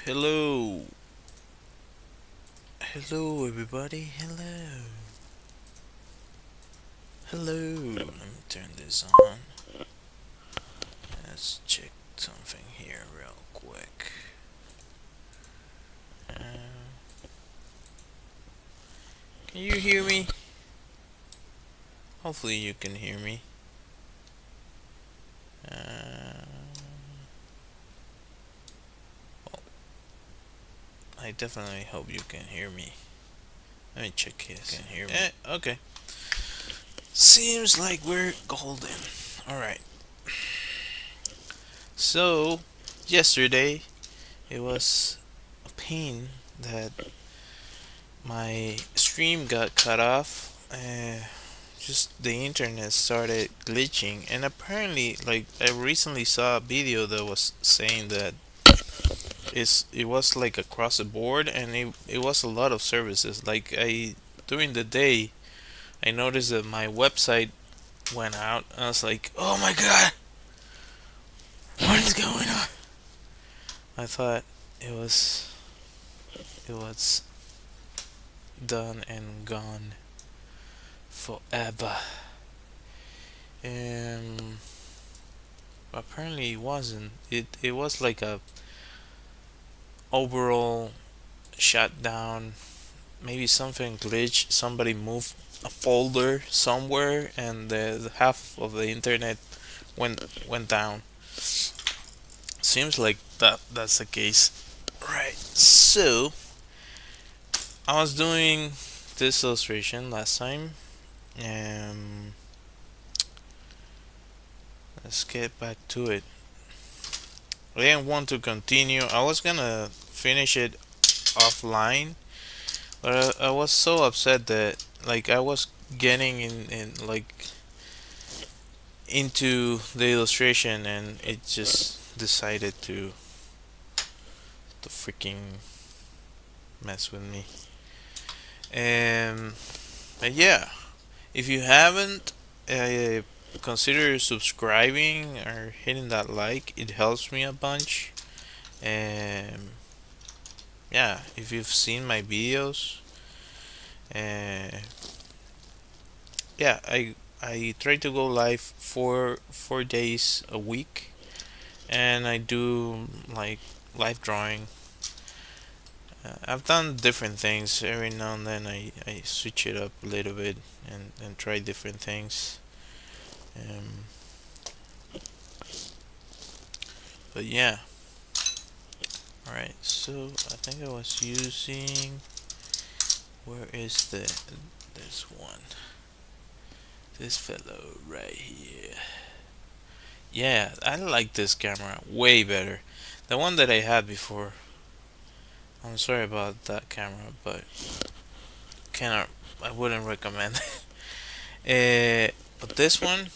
Hello. Hello, everybody. Hello. Hello. Let me turn this on. Let's check something here real quick. Can you hear me? Hopefully, you can hear me. Well, I definitely hope you can hear me. Let me check his. Can hear me? Okay. Seems like we're golden. Alright. So, yesterday, it was a pain that my stream got cut off. Just the internet started glitching, and apparently, like I recently saw a video that was saying that it was like across the board, and it was a lot of services. Like I during the day, I noticed that my website went out. I was like, oh my god, what is going on? I thought it was it was done and gone forever. Um, Apparently it wasn't. It was like a overall shutdown. Maybe something glitched. Somebody moved a folder somewhere, and the half of the internet went down. Seems like that's the case. Right. So I was doing this illustration last time. Um, let's get back to it. I didn't want to continue. I was gonna finish it offline, but I was so upset that like I was getting in like into the illustration, and it just decided to freaking mess with me. Um, but yeah, if you haven't, consider subscribing or hitting that like. It helps me a bunch. Um, yeah, if you've seen my videos, uh, yeah, I try to go live four days a week, and I do like live drawing. I've done different things every now and then. I switch it up a little bit and try different things. Um, but yeah, all right. So I think I was using. Where is this one? This fellow right here. Yeah, I like this camera way better. The one that I had before. I'm sorry about that camera, but cannot. I wouldn't recommend it. But this one,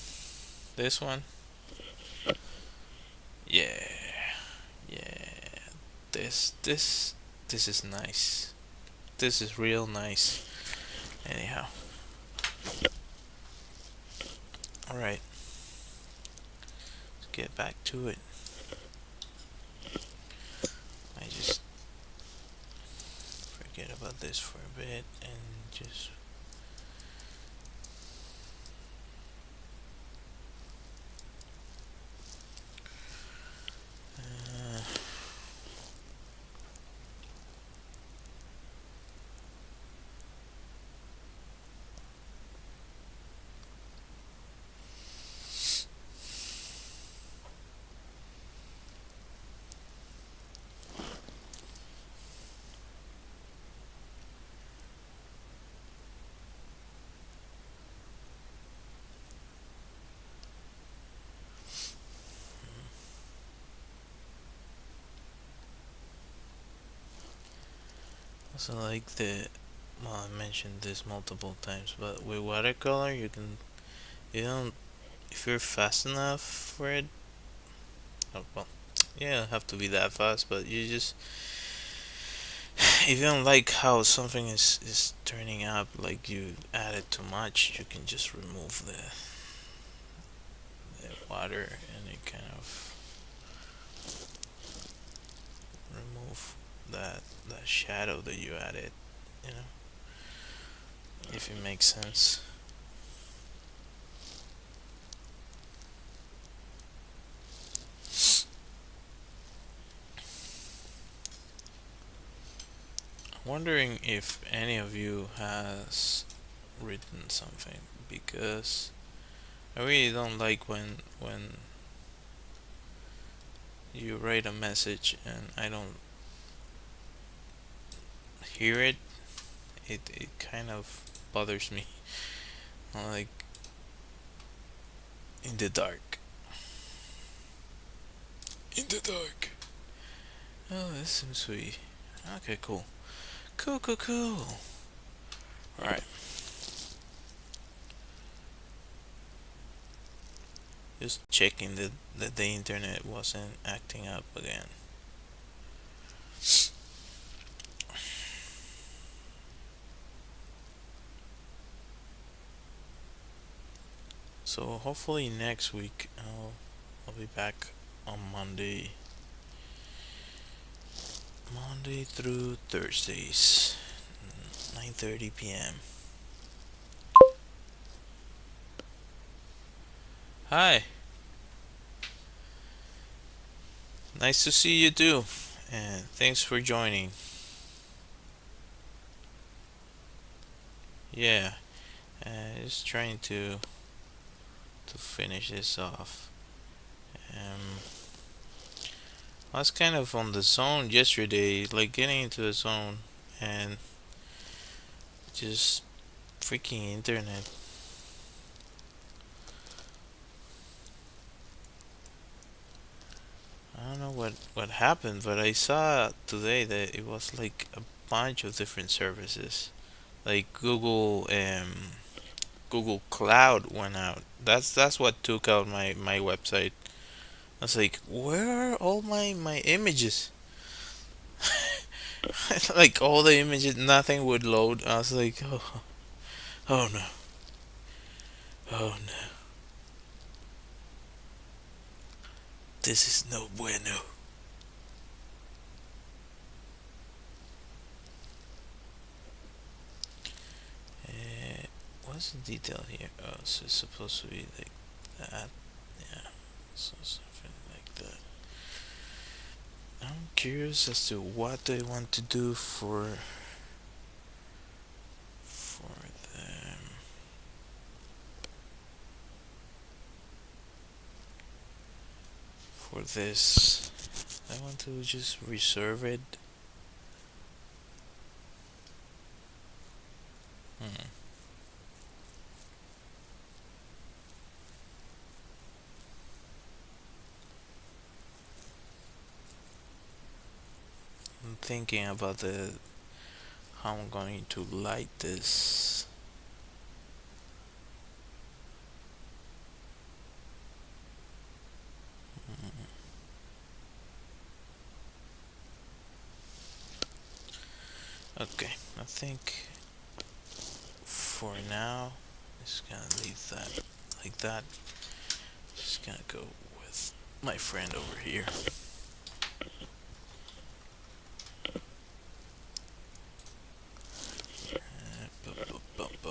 yeah, yeah. This is nice. This is real nice. Anyhow, all right. Let's get back to it. I just forget about this for a bit and just. Uh, also like well, I mentioned this multiple times, but with watercolor you don't if you're fast enough for it. Oh, well, you don't have to be that fast, but you just if you don't like how something is turning up, like you added too much, you can just remove the water, and it kind of remove that shadow that you added, you know, if it makes sense. Wondering if any of you has written something, because I really don't like when you write a message and I don't hear it. It kind of bothers me. Like in the dark. In the dark. Oh, this seems sweet. Okay, cool. Cool. Alright. Just checking that the internet wasn't acting up again. So hopefully next week I'll be back on Monday through Thursdays, 9:30 p.m. Hi, nice to see you too, and thanks for joining. Yeah, just trying to finish this off. Um, I was kind of on the zone yesterday, like getting into the zone, and just freaking internet. I don't know what happened, but I saw today that it was like a bunch of different services, like Google Cloud went out. That's what took out my website. I was like, where are all my images? Like all the images, nothing would load. I was like, oh no, oh no, this is no bueno. Uh, what's the detail here? Oh, so it's supposed to be like that. Yeah, so something like that. I'm curious as to what they want to do for them. For this, I want to just reserve it. Hmm. I'm thinking about the how I'm going to light this. Hmm. Okay, I think for now, just gonna leave that like that. Just gonna go with my friend over here. Bu-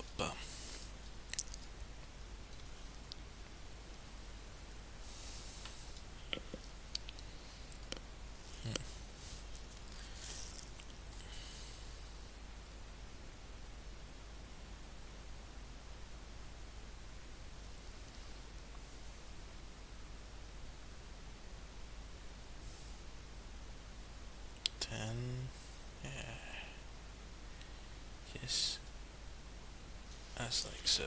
10. Yeah, yes, that's like so.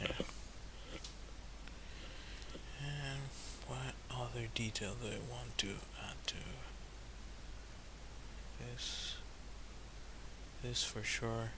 Yeah. And what other detail do I want to add to this? This for sure.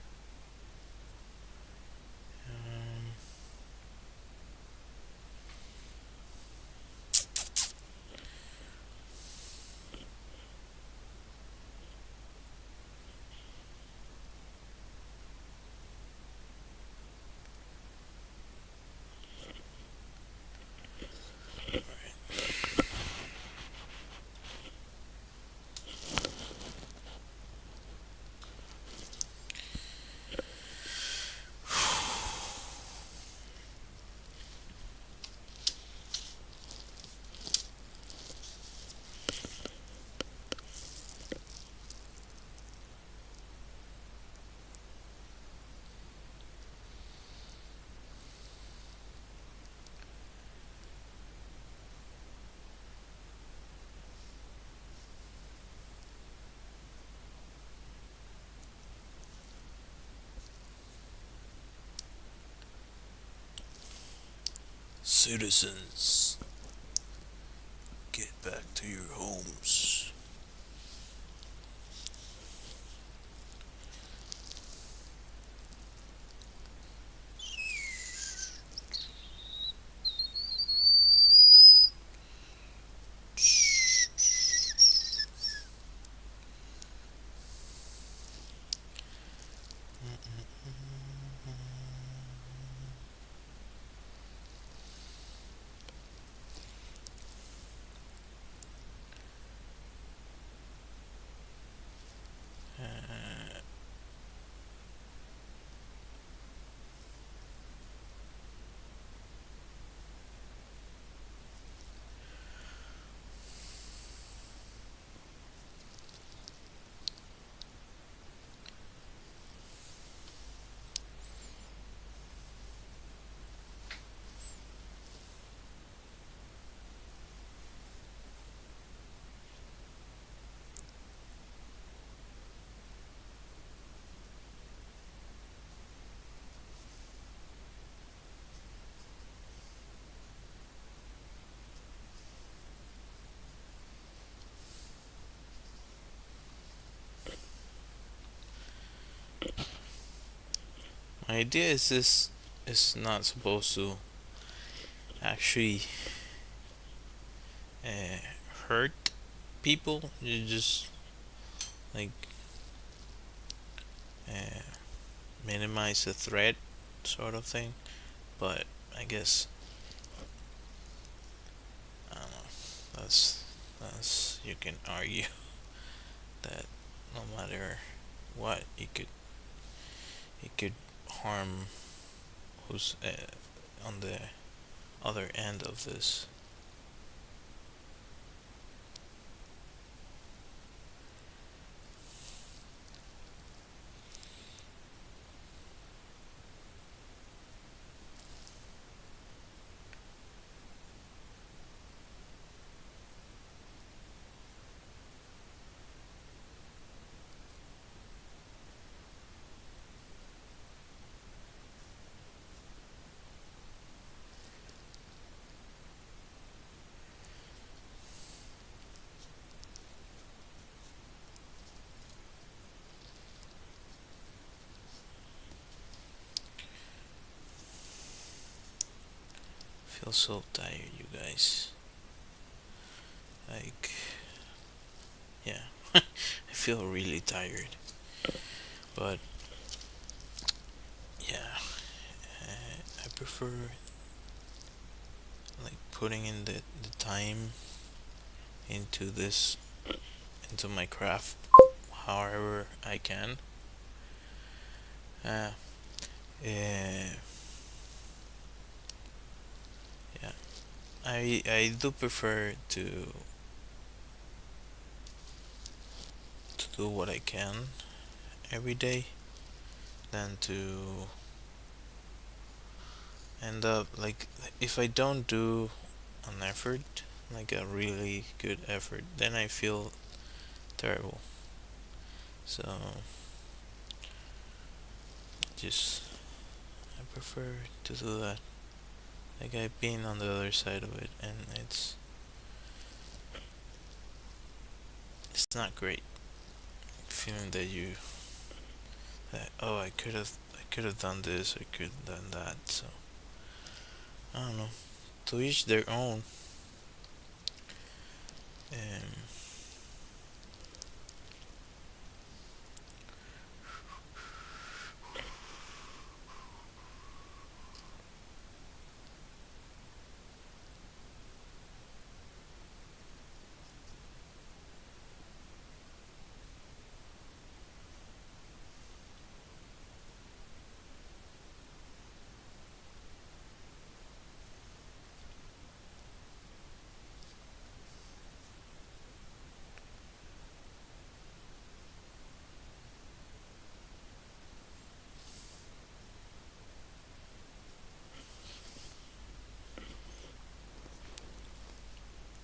Citizens, get back to your homes. My idea is this is not supposed to actually uh, hurt people. You just like uh, minimize the threat, sort of thing. But I guess I don't know. That's you can argue that no matter what, it could harm who's on the other end of this. I feel so tired, you guys. Like, yeah, I feel really tired. But yeah, I prefer like putting in the time into this into my craft however I can. Uh, uh, yeah, I do prefer to do what I can every day than to end up like if I don't do an effort, like a really good effort, then I feel terrible. So just I prefer to do that. Like I've been on the other side of it, and it's not great feeling that I could have done this, I could have done that. So I don't know. To each their own. Um,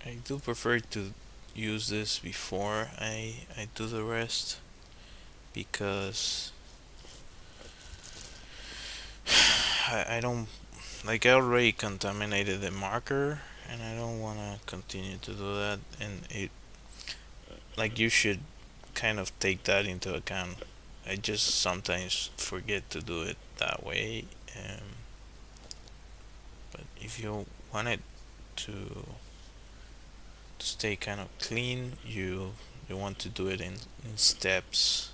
I do prefer to use this before I do the rest because I don't like I already contaminated the marker, and I don't want to continue to do that. And it, like, you should kind of take that into account. I just sometimes forget to do it that way. But if you want it to stay kind of clean, you want to do it in steps.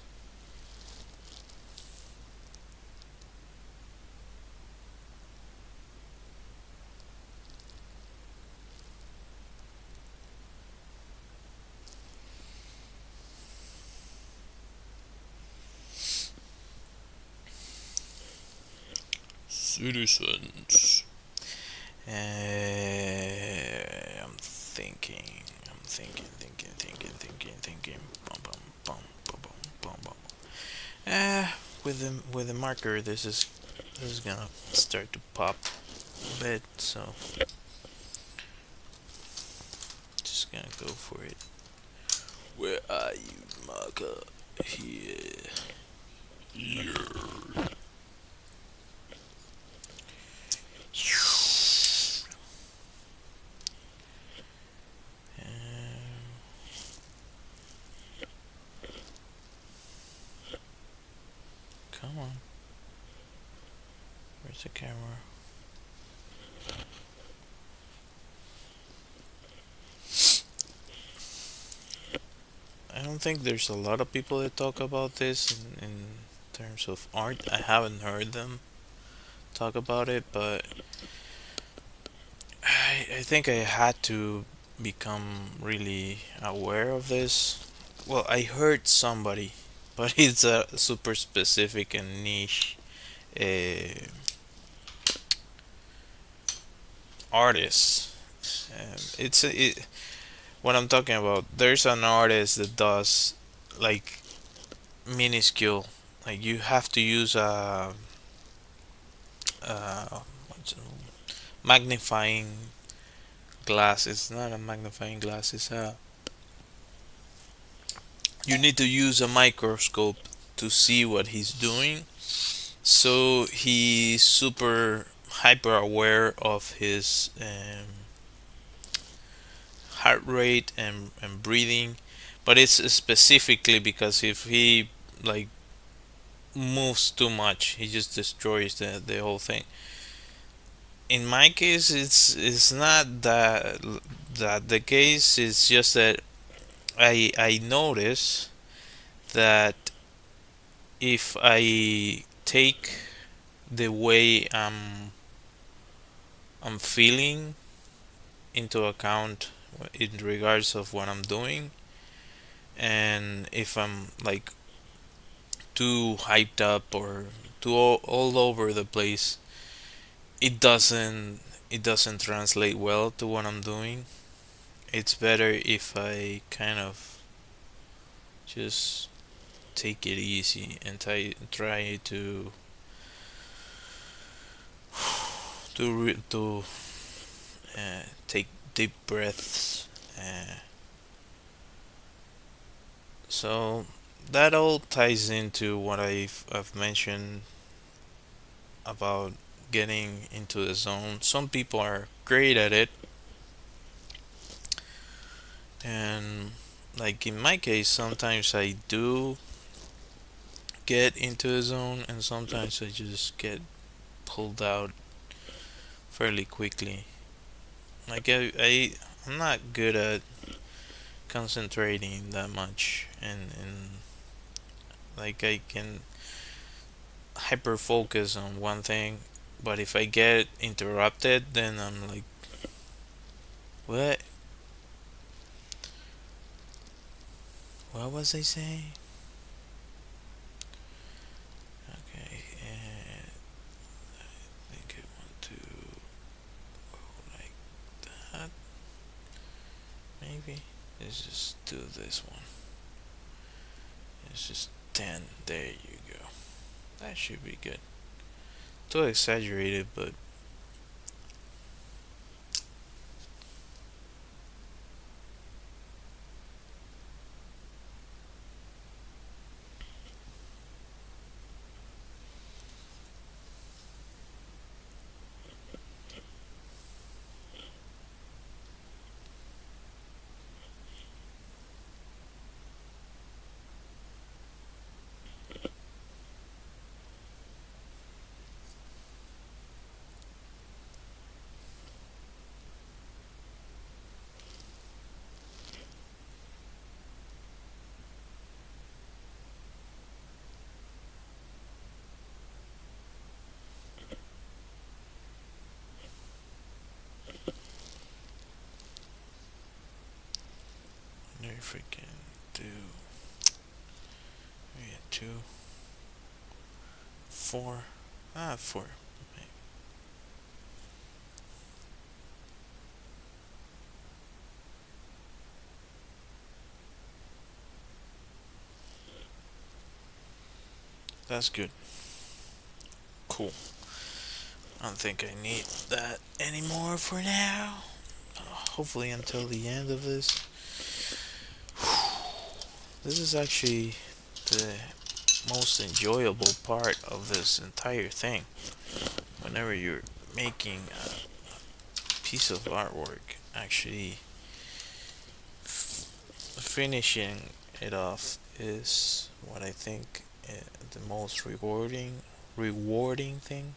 Citizens. I'm thinking. I'm thinking. Bum, bum, bum, bum, bum, bum, bum. With the marker, this is gonna start to pop a bit. So just gonna go for it. Where are you, marker? Here. Yeah. Come on. Where's the camera? I don't think there's a lot of people that talk about this in terms of art. I haven't heard them talk about it, but I think I had to become really aware of this. Well, I heard somebody, but it's a super specific and niche uh, artist. What I'm talking about. There's an artist that does like minuscule. Like you have to use what's it, magnifying glass. It's not a magnifying glass. It's a you need to use a microscope to see what he's doing. So he's super hyper aware of his heart rate and breathing, but it's specifically because if he like moves too much, he just destroys the whole thing. In my case, it's not that the case. It's just that I notice that if I take the way I'm feeling into account in regards of what I'm doing, and if I'm like too hyped up or too all over the place, it doesn't it doesn't translate well to what I'm doing. It's better if I kind of just take it easy and try to take deep breaths. So that all ties into what I've mentioned about getting into the zone. Some people are great at it, and like in my case, sometimes I do get into the zone, and sometimes I just get pulled out fairly quickly. Like I'm not good at concentrating that much, and like I can hyper focus on one thing, but if I get interrupted, then I'm like, what? What was I saying? Okay, and I think I want to go like that. Maybe let's just do this one. It's just 10. There you go. That should be good. Too exaggerated, but if we can do 2, 4. 4. That's good. Cool. I don't think I need that anymore for now. Hopefully until the end of this. This is actually the most enjoyable part of this entire thing. Whenever you're making a piece of artwork, actually finishing it off is what I think the most rewarding thing.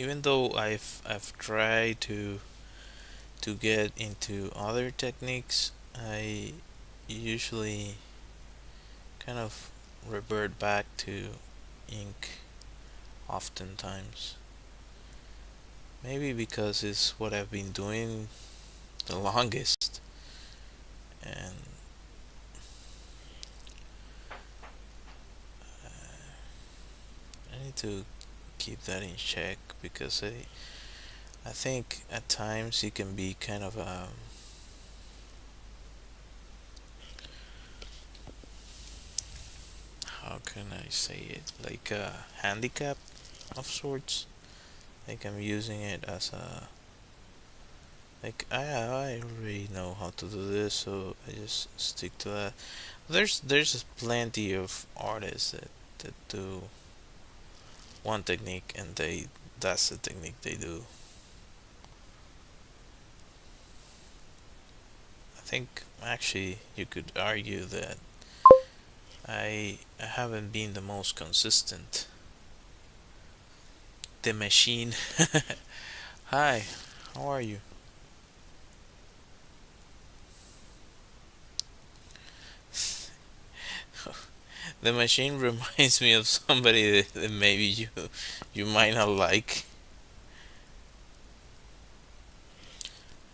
Even though I've tried to get into other techniques, I usually kind of revert back to ink oftentimes. Maybe because it's what I've been doing the longest, and I need to keep that in check because I think at times it can be kind of how can I say it, like a handicap of sorts. Like I'm using it as a, like I already know how to do this, so I just stick to that. There's plenty of artists that do one technique and that's the technique they do. I think actually you could argue that I haven't been the most consistent. The machine. Hi, how are you? The machine reminds me of somebody that maybe you might not like.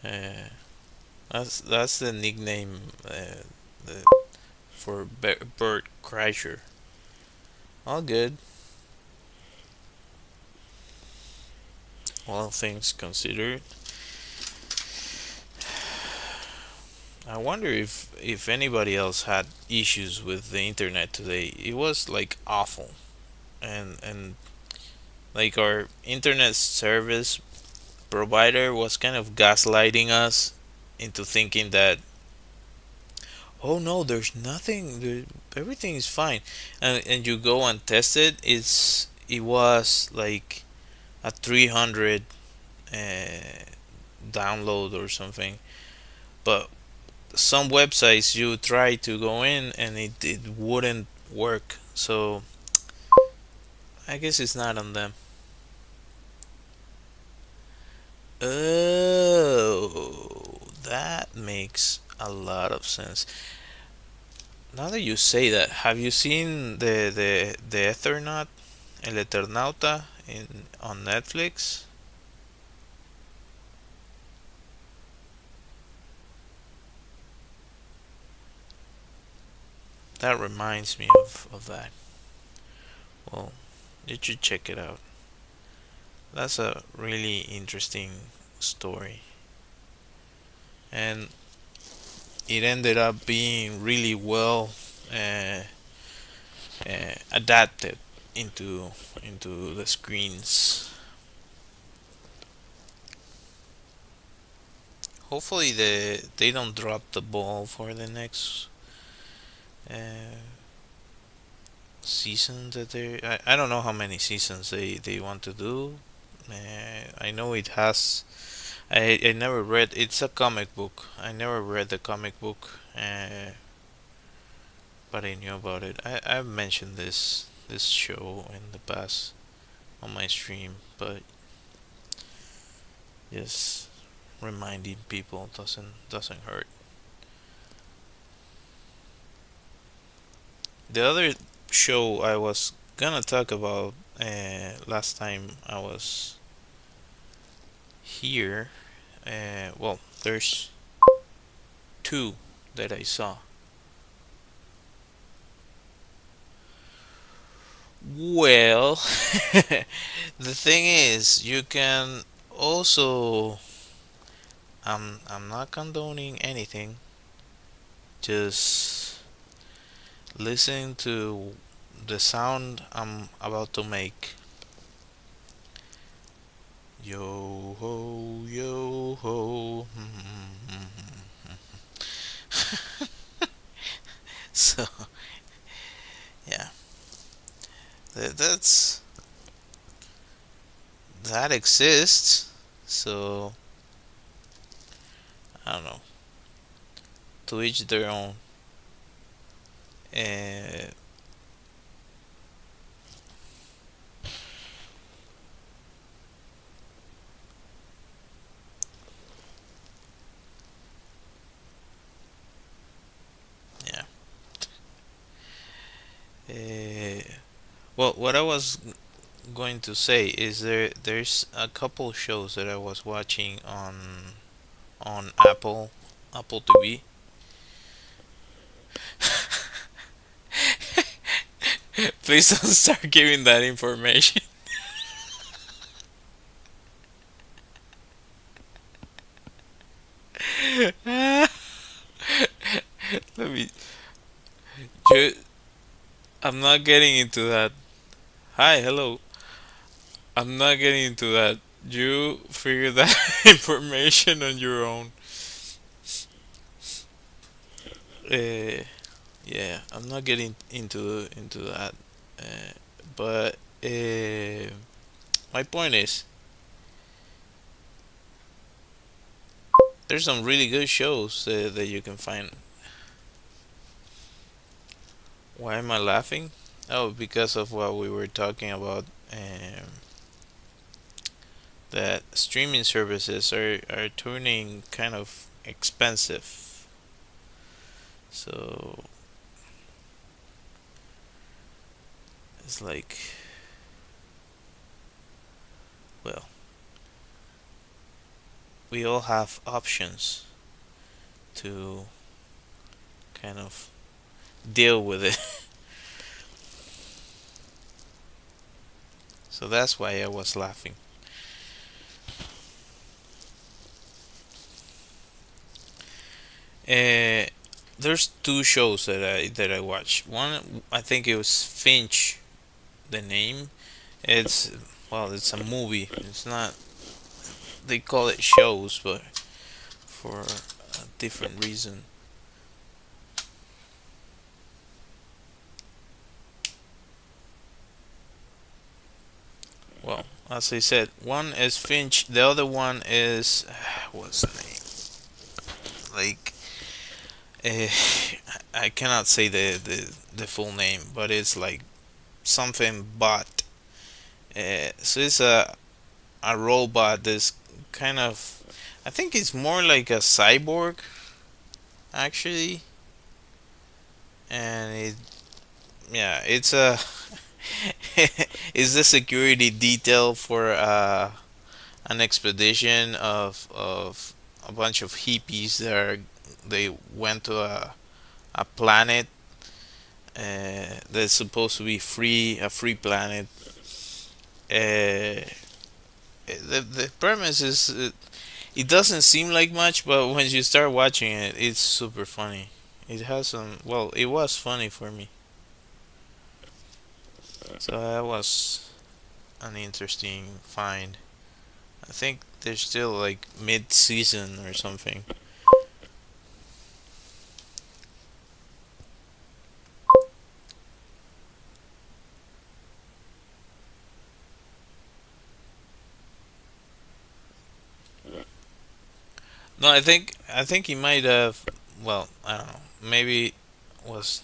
Uh, that's the nickname the, for Bert Kreischer. All good, all things considered. I wonder if anybody else had issues with the internet today. It was like awful, and like our internet service provider was kind of gaslighting us into thinking that, oh no, there's nothing, everything is fine, and you go and test it. It was like a 300 uh, download or something, but some websites you try to go in and it wouldn't work. So I guess it's not on them. Oh, that makes a lot of sense. Now that you say that, have you seen the Ethernaut, El Eternauta in on Netflix? That reminds me of that. Well, you should check it out. That's a really interesting story. And it ended up being really well uh, adapted into the screens. Hopefully they don't drop the ball for the next uh, season that I don't know how many seasons they want to do. I know it has. I never read. It's a comic book. I never read the comic book, but I knew about it. I've mentioned this show in the past on my stream, but just reminding people doesn't hurt. The other show I was gonna talk about last time I was here. Well, there's two that I saw. Well, the thing is, you can also. I'm not condoning anything. Just listening to the sound I'm about to make. Yo ho, yo ho. So yeah, that's that exists. So I don't know. To each their own. Uh, yeah. Uh, well, what I was going to say is there's a couple shows that I was watching on Apple TV. Please don't start giving that information. Let me. Ju- I'm not getting into that. Hi, hello. I'm not getting into that. You figure that information on your own. Uh, yeah, I'm not getting into that. Uh, but my point is, there's some really good shows that you can find. Why am I laughing? Oh, because of what we were talking about. That streaming services are turning kind of expensive. So it's like, well, we all have options to kind of deal with it. So that's why I was laughing. Uh, there's two shows that I watched. One, I think it was Finch, the name. It's it's a movie. It's not. They call it shows, but for a different reason. Well, as I said, one is Finch. The other one is what's the name? Like, uh, I cannot say the full name, but it's like something bot. So it's a robot that's kind of. I think it's more like a cyborg, actually, and it's a it's the security detail for an expedition of a bunch of hippies that they went to a planet that's supposed to be a free planet. The premise is It doesn't seem like much, but when you start watching it, it's super funny. It has some. Well, it was funny for me. So that was an interesting find. I think they're still like mid-season or something. No, I think he might have. Well, I don't know. Maybe was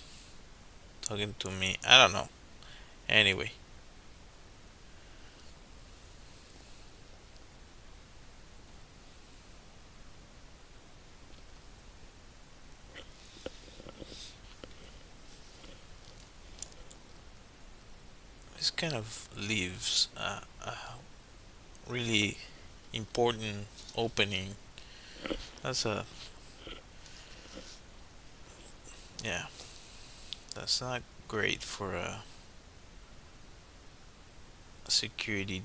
talking to me. I don't know. Anyway, this kind of leaves a really important opening. That's a yeah. That's not great for a security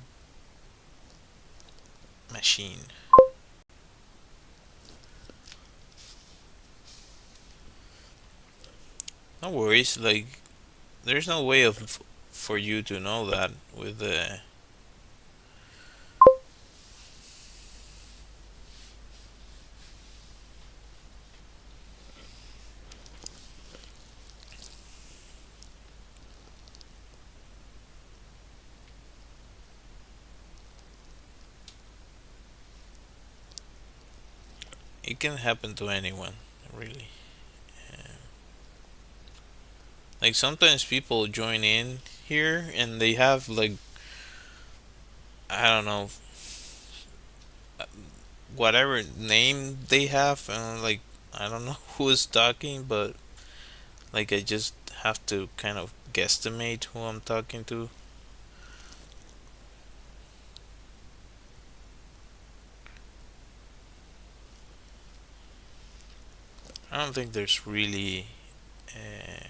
machine. No worries. Like there's no way of for you to know that with the. It can happen to anyone, really. Um, like sometimes people join in here and they have like I don't know whatever name they have and like I don't know who is talking, but like I just have to kind of guesstimate who I'm talking to. I don't think there's really uh,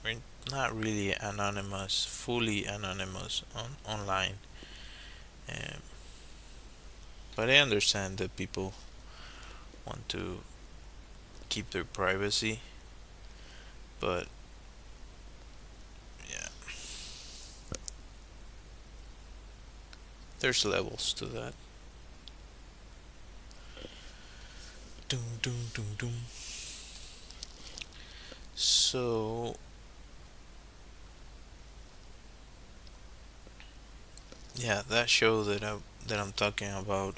we're not really anonymous, fully anonymous on online. Um, but I understand that people want to keep their privacy, but yeah, there's levels to that. Doom, doom, doom, doom. So yeah, that show that I'm talking about.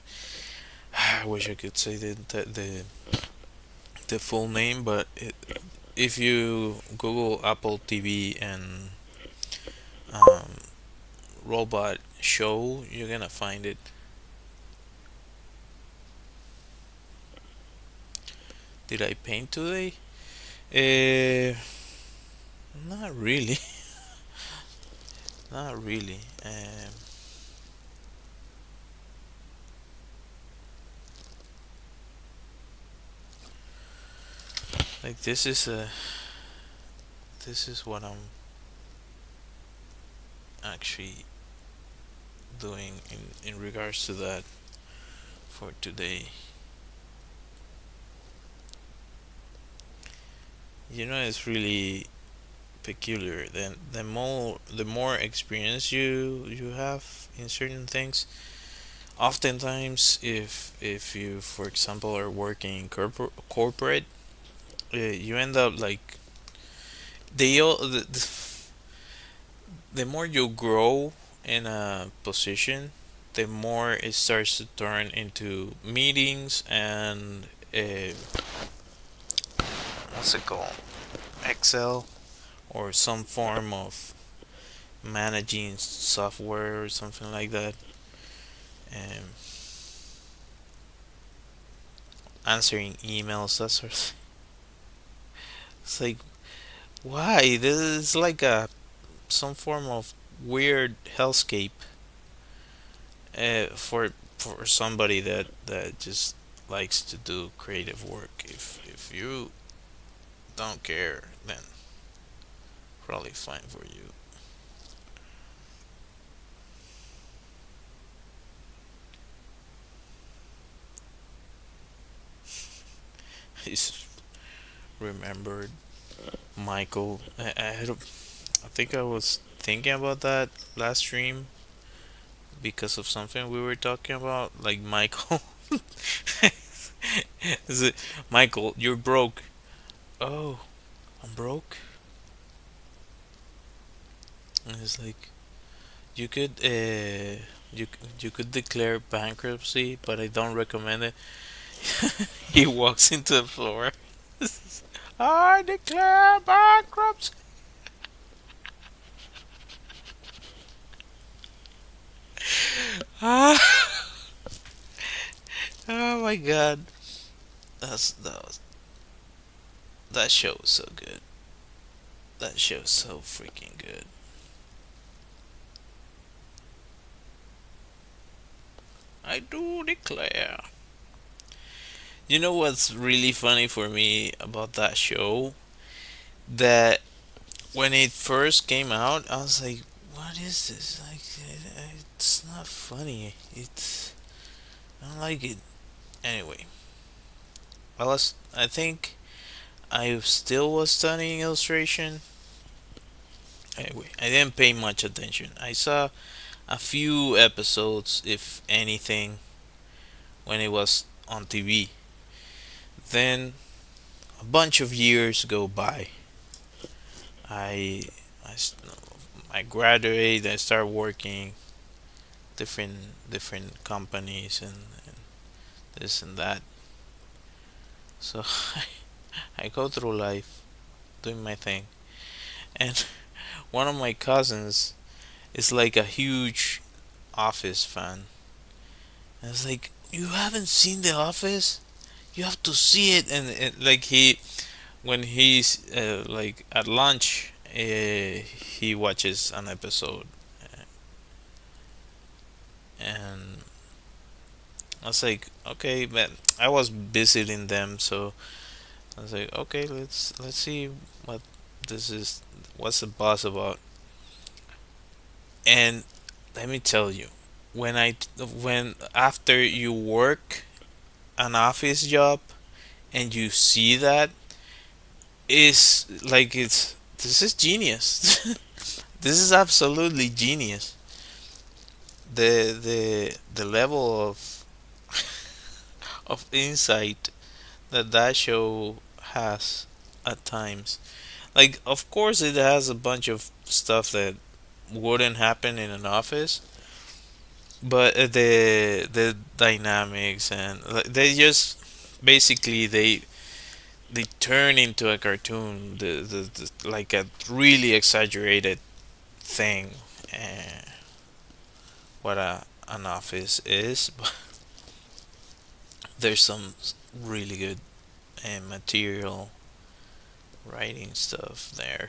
I wish I could say the full name, but if you Google Apple TV and um, robot show, you're gonna find it. Did I paint today? Uh, not really, not really. Like this is what I'm actually doing in regards to that for today. It's really peculiar. Then the more experience you have in certain things, oftentimes if you, for example, are working in corporate, you end up like they all the more you grow in a position, the more it starts to turn into meetings and what's it called, Excel or some form of managing software or something like that, and answering emails. That sort of. It's like why this is like a some form of weird hellscape for somebody that just likes to do creative work. If you don't care, then probably fine for you. is remembered Michael. I think I was thinking about that last stream because of something we were talking about, like Michael. Is it Michael? You're broke. Oh, I'm broke. And it's like you could you could declare bankruptcy, but I don't recommend it. He walks into the floor. I declare bankruptcy. Ah, oh my god, that show was so good. That show is so freaking good. I do declare. You know what's really funny for me about that show? That when it first came out, I was like, "What is this? Like, it's not funny. I don't like it." Anyway, I think I still was studying illustration. Anyway, I didn't pay much attention. I saw a few episodes, if anything, when it was on TV. Then a bunch of years go by. I I, I graduate. I start working different companies and this and that. So I go through life doing my thing, and one of my cousins is like a huge Office fan. And it's like, you haven't seen The Office? You have to see it. And like when he's like at lunch, he watches an episode, and I was like, okay, but I was visiting them, so I was like, okay, let's see what this is. What's the buzz about? And let me tell you, when after you work an office job and you see that, is like it's this is genius. This is absolutely genius. The level of insight that that show has at times. Like, of course, it has a bunch of stuff that wouldn't happen in an office, but the dynamics and they just basically they turn into a cartoon, the like a really exaggerated thing, what an office is. But there's some really good material writing stuff there.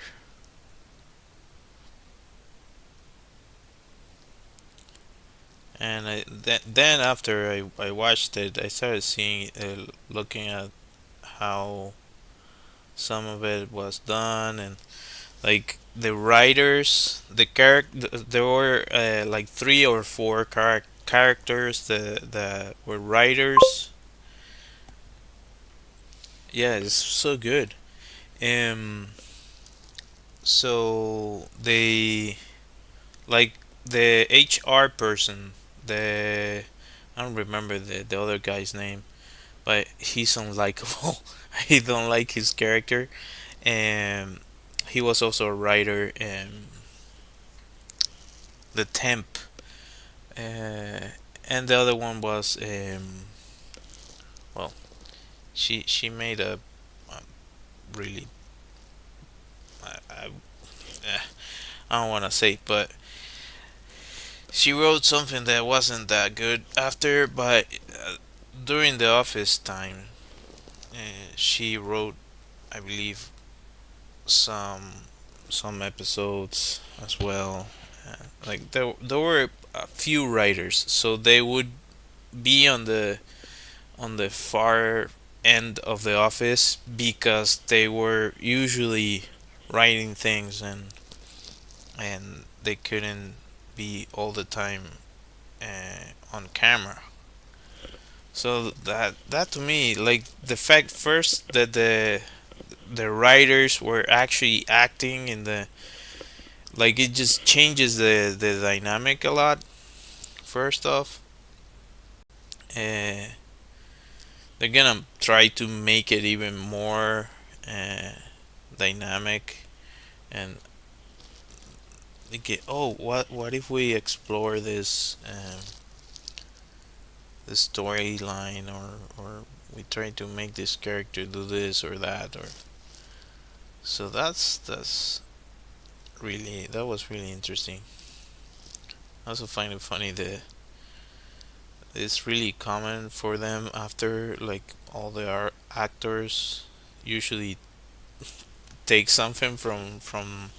And then after I watched it, I started seeing looking at how some of it was done, and like the writers, there were like three or four characters that were writers. Yeah, it's so good. Um, so they like the HR person, the I don't remember the other guy's name, but he's unlikable. I don't like his character, and he was also a writer. The temp, and the other one was well, she made a really eh, I don't want to say, but she wrote something that wasn't that good after, but during the office time, she wrote, I believe, some some episodes as well. Like there were a few writers, so they would be on the far end of the office because they were usually writing things, and they couldn't be all the time on camera. So that to me, like the fact first that the writers were actually acting in the, like, it just changes the dynamic a lot. First off, uh, they're gonna try to make it even more uh, dynamic, and they get, oh, what if we explore this storyline, or we try to make this character do this or that, or so that was really interesting. I also find it funny that it's really common for them after, like, all the actors usually take something from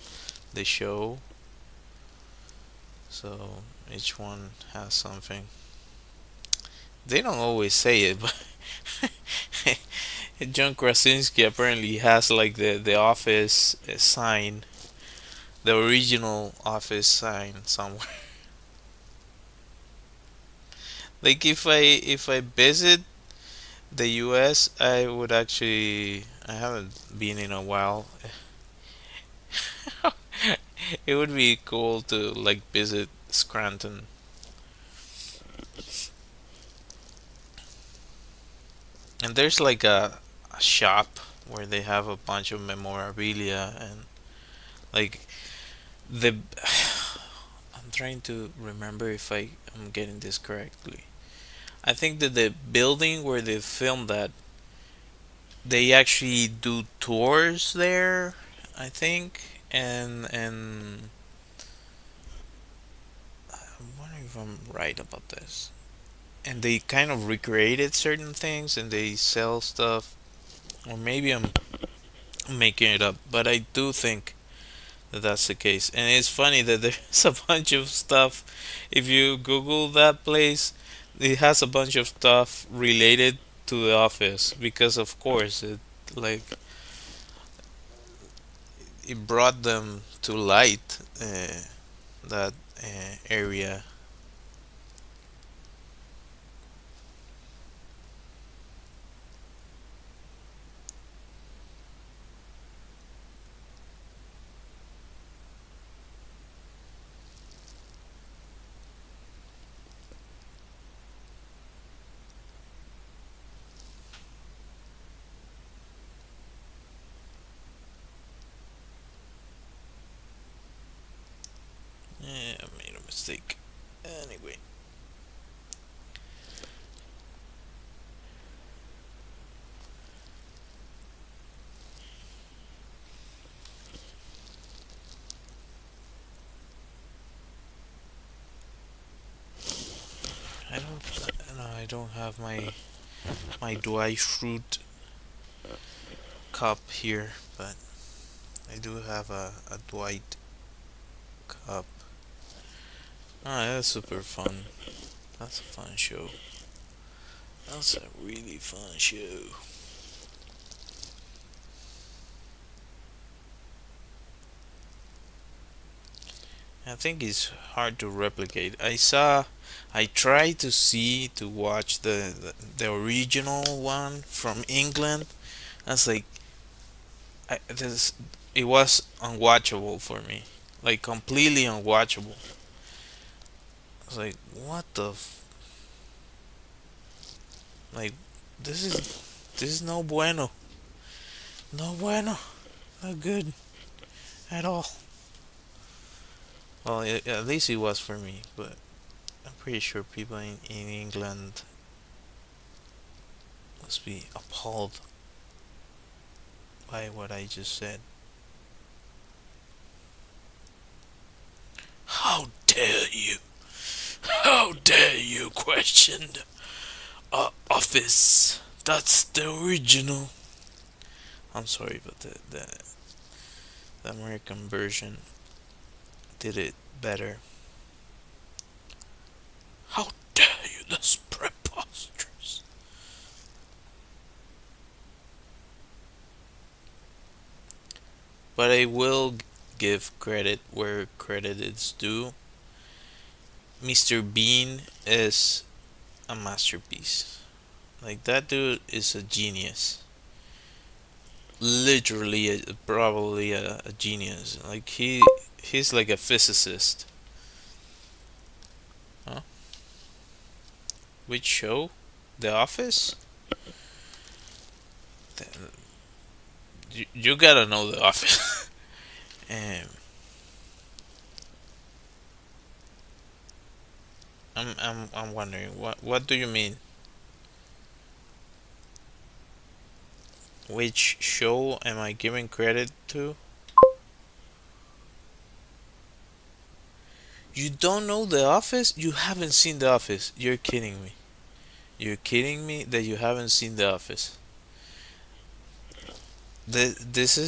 the show, so each one has something. They don't always say it, but John Krasinski apparently has, like, the office sign, the original office sign somewhere. Like, if I visit the U.S., I would actually. I haven't been in a while. It would be cool to, like, visit Scranton. And there's, like, a shop where they have a bunch of memorabilia, and, like, the. I'm trying to remember if I am getting this correctly. I think that the building where they filmed that, they actually do tours there. I think, and I'm wondering if I'm right about this. And they kind of recreated certain things, and they sell stuff, or maybe I'm making it up, but I do think that that's the case. And it's funny that there's a bunch of stuff. If you Google that place, it has a bunch of stuff related to the office, because of course like it brought them to light, that area. Yeah, I made a mistake. Anyway, I don't. No, I don't have my Dwight Schrute cup here, but I do have a Dwight cup. Ah, that's super fun. That's a fun show. That's a really fun show. I think it's hard to replicate. I tried to watch the original one from England. I was like, it was unwatchable for me, like completely unwatchable. I was like, what the, like, this is this is no bueno, no bueno, not good at all. Well, at least it was for me, but I'm pretty sure people in England must be appalled by what I just said. How dare you? How dare you question the office? That's the original. I'm sorry, but the American version did it better. How dare you? That's preposterous. But I will give credit where credit is due. Mr. Bean is a masterpiece. Like that dude is a genius. Literally, probably a genius. Like he's like a physicist. Huh? Which show? The Office? You gotta know The Office. um, I'm wondering what do you mean? Which show am I giving credit to? You don't know The Office? You haven't seen The Office? You're kidding me. You're kidding me that you haven't seen The Office. This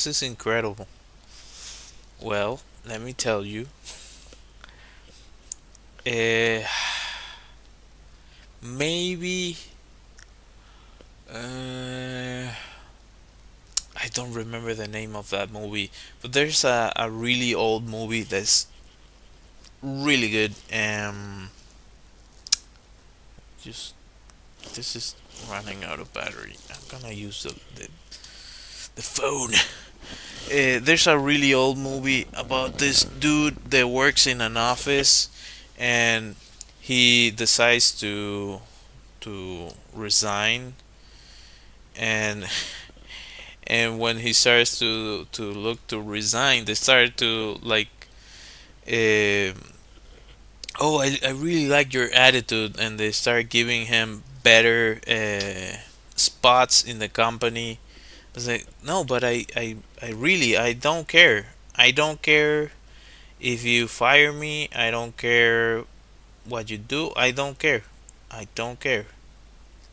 is incredible. Well, let me tell you. Uh, maybe uh, I don't remember the name of that movie, but there's a really old movie that's really good. Just this is running out of battery. I'm gonna use the phone. There's a really old movie about this dude that works in an office, and he decides to resign, and and when he starts to look to resign, they start to like, uh, oh, I really like your attitude, and they start giving him better spots in the company. I was like, no, but I really I don't care. I don't care if you fire me. I don't care what you do. I don't care. I don't care.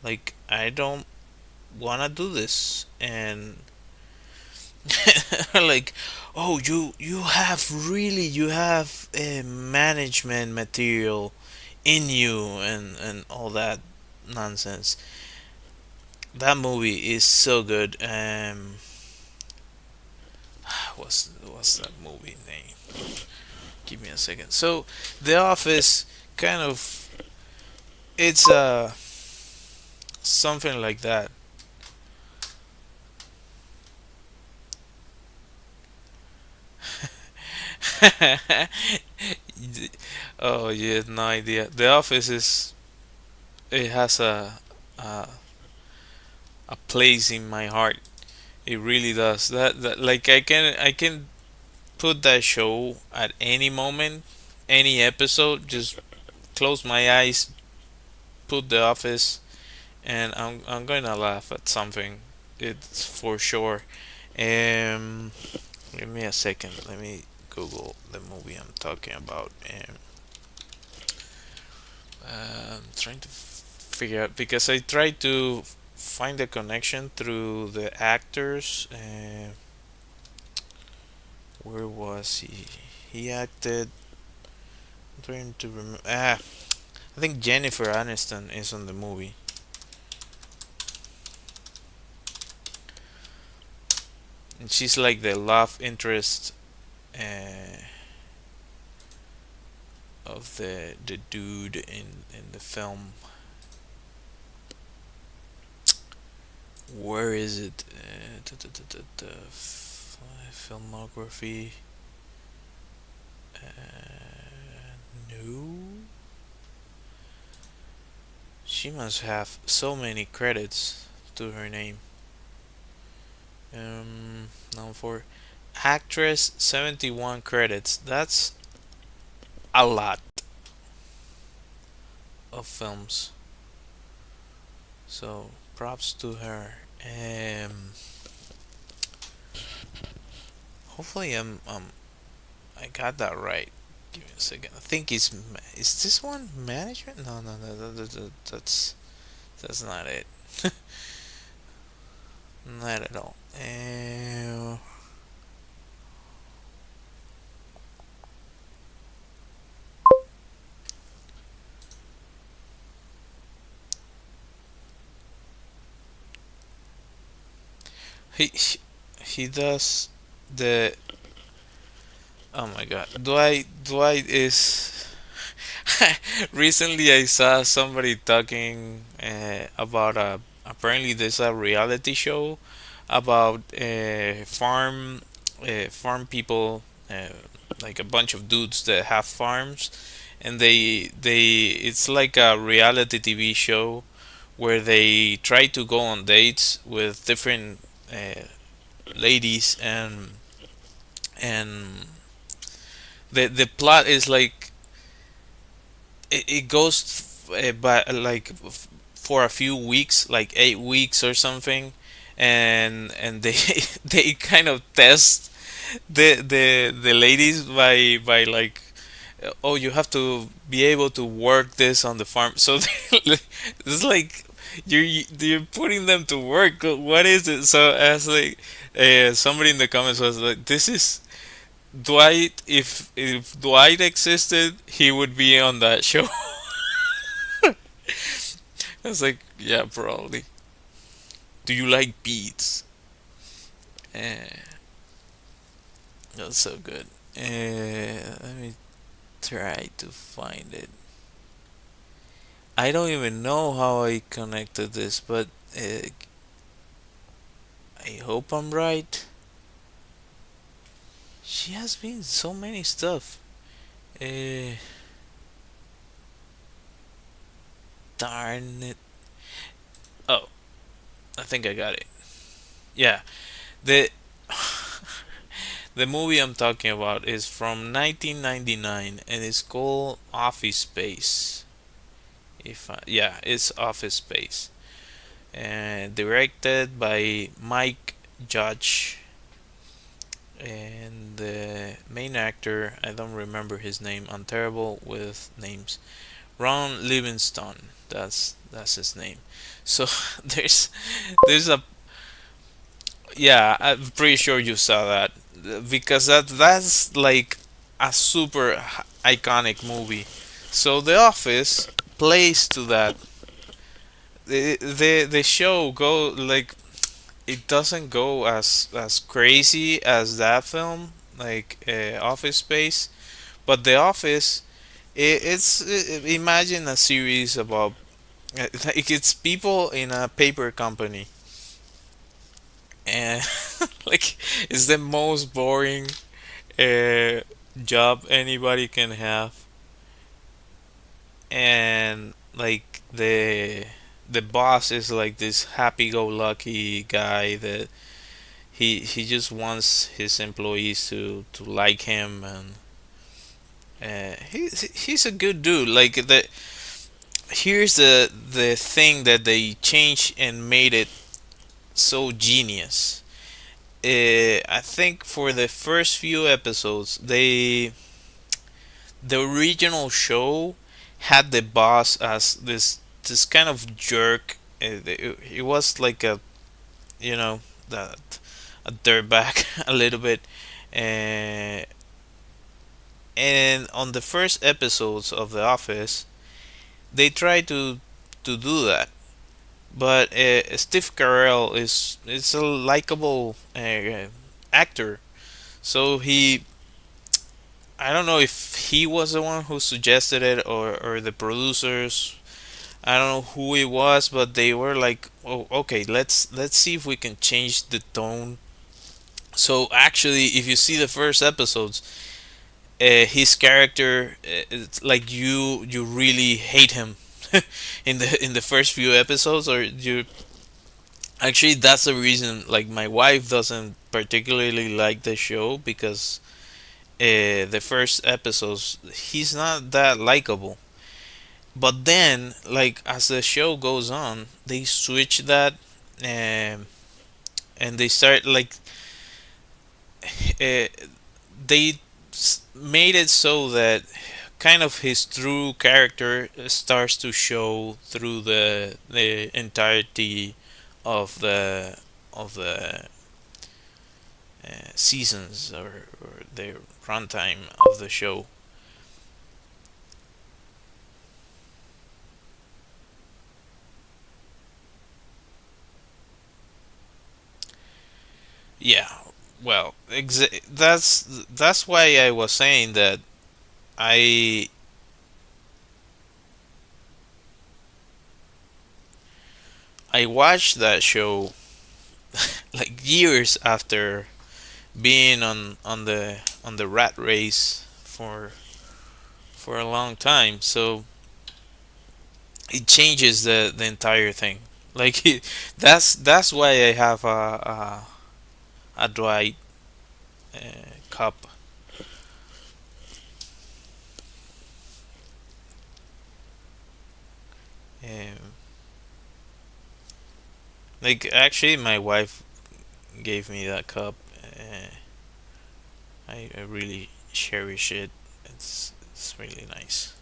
Like I don't wanna do this, and like, oh, you have a management material in you, and all that nonsense. That movie is so good. What's that movie name? Give me a second. So, The Office kind of it's something like that. Oh yeah, no idea. The Office is it has a a place in my heart. It really does. That like I can put that show at any moment, any episode. Just close my eyes, put The Office, and I'm gonna laugh at something. It's for sure. Um, Give me a second. Let me Google the movie I'm talking about. I'm trying to figure out because I tried to find a connection through the actors. Where was he? He acted. I'm trying to remember. I think Jennifer Aniston is on the movie, and she's like the love interest uh, of the dude in the film. Where is it? Filmography. No. She must have so many credits to her name. Now for actress, 71 credits. That's a lot of films. So props to her. Hopefully I got that right. Give me a second. I think is this one management? No, that's not it. Not at all. He does the. Oh my god. Dwight is Recently, I saw somebody talking about apparently there's a reality show about farm people, like a bunch of dudes that have farms, and they it's like a reality TV show where they try to go on dates with different ladies, and the plot is like it goes by like for a few weeks, like 8 weeks or something, and they they kind of test the ladies by like, oh, you have to be able to work this on the farm. So it's like you're putting them to work. What is it? So as like somebody in the comments was like, this is Dwight. If Dwight existed, he would be on that show. I was like, yeah, probably. Do you like beats? Eh, that's so good. Let me try to find it. I don't even know how I connected this, but I hope I'm right. She has been so many stuff. Uh, Darn it. Oh, I think I got it. Yeah, the the movie I'm talking about is from 1999 and it's called Office Space. Yeah, it's Office Space, and directed by Mike Judge, and the main actor, I don't remember his name. I'm terrible with names. Ron Livingstone. That's his name. So there's a yeah. I'm pretty sure you saw that because that's like a super iconic movie. So The Office plays to that. The show go like it doesn't go as crazy as that film, like Office Space, but The Office, imagine a series about like it's people in a paper company, and like it's the most boring uh, job anybody can have, and like the boss is like this happy-go-lucky guy that he just wants his employees to like him, and he's a good dude. Like here's the thing that they changed and made it so genius. I think for the first few episodes, the original show had the boss as this kind of jerk. It was like a, you know, that a dirtbag a little bit, uh, and on the first episodes of The Office, they try to do that. But Steve Carell is a likable actor, so I don't know if he was the one who suggested it, or the producers. I don't know who it was, but they were like, "Oh, okay, let's see if we can change the tone." So actually, if you see the first episodes, his character, it's like you really hate him in the first few episodes, or you actually that's the reason. Like my wife doesn't particularly like the show because the first episodes he's not that likable. But then, like as the show goes on, they switch that, um, and they start like uh, they made it so that kind of his true character starts to show through the entirety of the seasons, or the runtime of the show. Yeah, well, that's why I was saying that I I watched that show like years after being on the rat race for a long time. So it changes the entire thing. Like that's why I have a Dwight cup. Um, like actually, my wife gave me that cup. I really cherish it. It's really nice.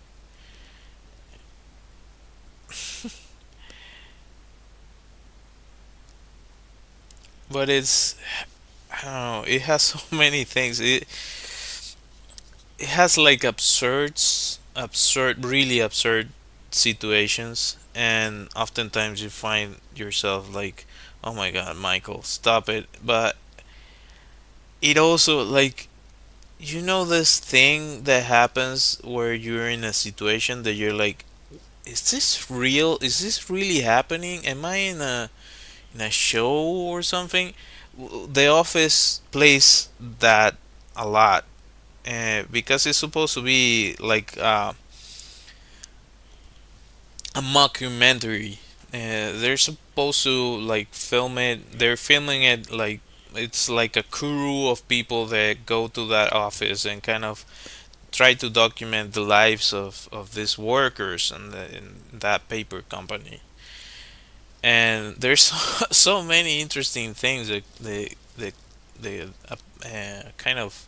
But it's I don't know. It has so many things. It has like really absurd situations, and oftentimes you find yourself like, oh my god, Michael, stop it. But it also like this thing that happens where you're in a situation that you're like, is this real? Is this really happening? Am I in a show or something? The Office plays that a lot, because it's supposed to be like a mockumentary. They're supposed to like film it. They're filming it like it's like a crew of people that go to that office and kind of try to document the lives of these workers in that paper company. And there's so many interesting things that they kind of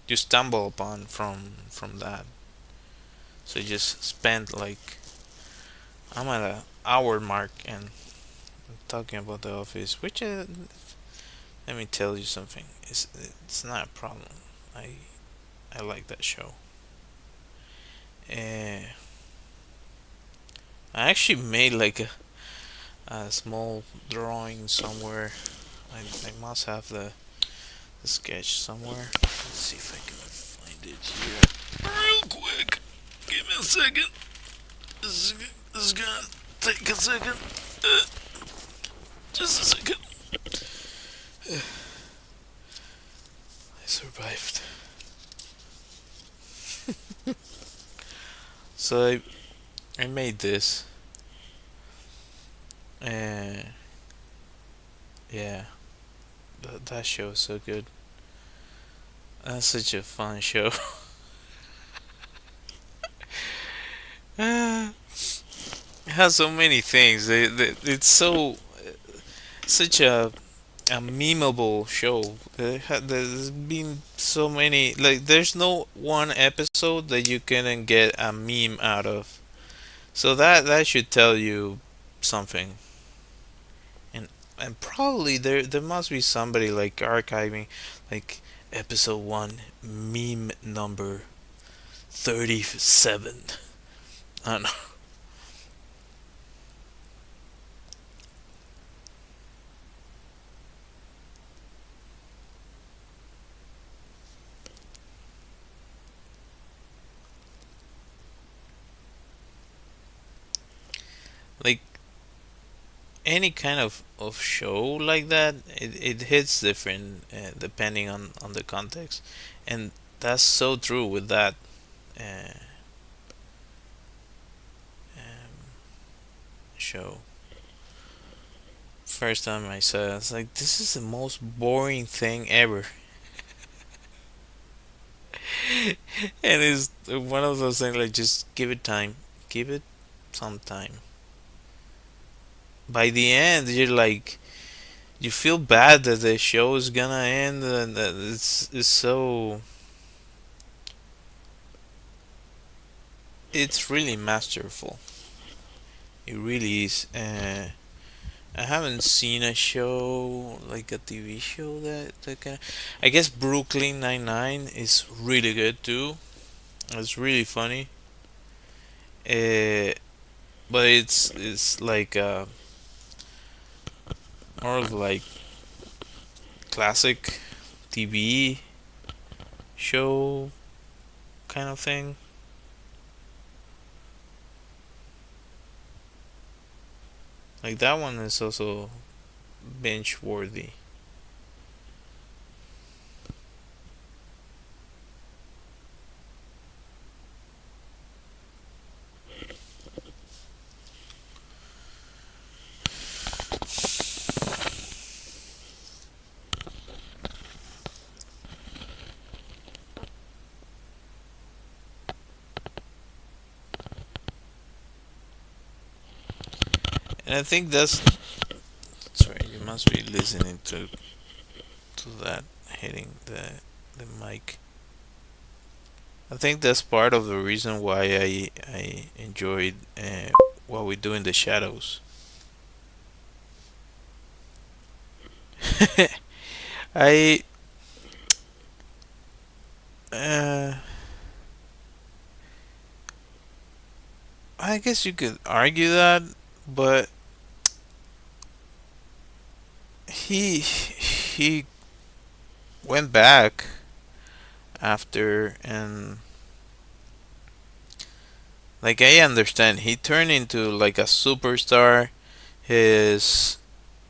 you stumble upon from that. So you just spent like I'm at a hour mark and talking about the office, which let me tell you something. It's not a problem. I I like that show. Uh, I actually made like a small drawing somewhere. I must have the sketch somewhere. Let's see if I can find it here real quick. Give me a second. This is gonna take a second. Uh, just a second. I survived. So I made this. Uh, yeah, that show is so good. That's such a fun show. It has so many things. It's so such a memeable show. There's been so many. Like, there's no one episode that you couldn't get a meme out of. So that should tell you something. And and probably there must be somebody like archiving, like episode one meme number 37. I don't know. Like any kind of show like that, it hits different depending on the context, and that's so true with that uh, um, show. First time I saw it, I was like, this is the most boring thing ever. And it's one of those things like just give it time, give it some time. By the end, you're like, you feel bad that the show is gonna end, and that it's so it's really masterful. It really is. I haven't seen a show like a TV show that kind. I guess Brooklyn 99 is really good too. It's really funny. Uh, but it's like more of like classic TV show kind of thing. Like that one is also binge worthy. And I think that's sorry, you must be listening to that hitting the mic. I think that's part of the reason why I enjoyed what we do in the shadows. I uh, I guess you could argue that, but he went back after, and like I understand he turned into like a superstar. His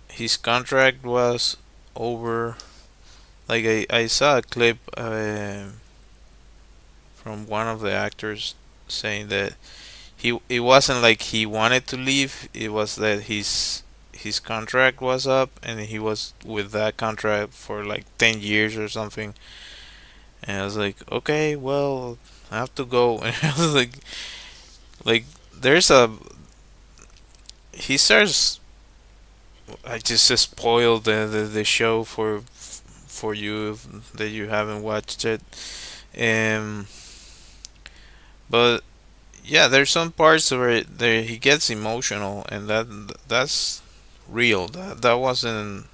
his contract was over. Like I saw a clip from one of the actors saying that it wasn't like he wanted to leave. It was that his contract was up, and he was with that contract for like 10 years or something. And I was like, okay, well, I have to go. And I was like there's a he starts. I just spoiled the show for you that you haven't watched it. Um, but yeah, there's some parts where there he gets emotional, and that's real. That wasn't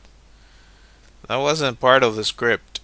part of the script.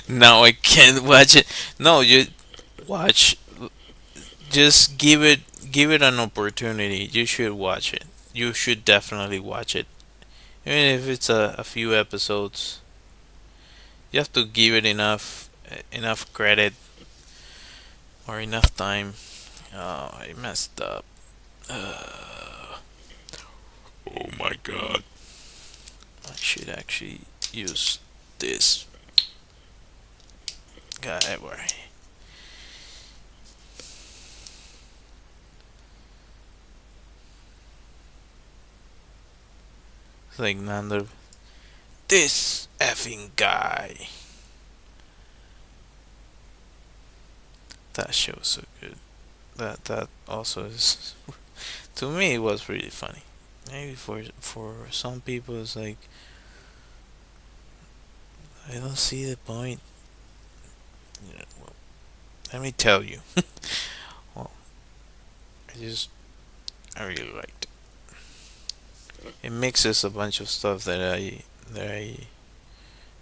Now I can't watch it. No, you watch. Just give it an opportunity. You should watch it. You should definitely watch it. Even if it's a few episodes, you have to give it enough credit or enough time. Oh, I messed up. Oh my god. I should actually use this guy where like Nando. This effing guy. That show was so good. That also is to me it was really funny. Maybe for some people it's like I don't see the point. Well, let me tell you. Well, I really liked it. It mixes a bunch of stuff that I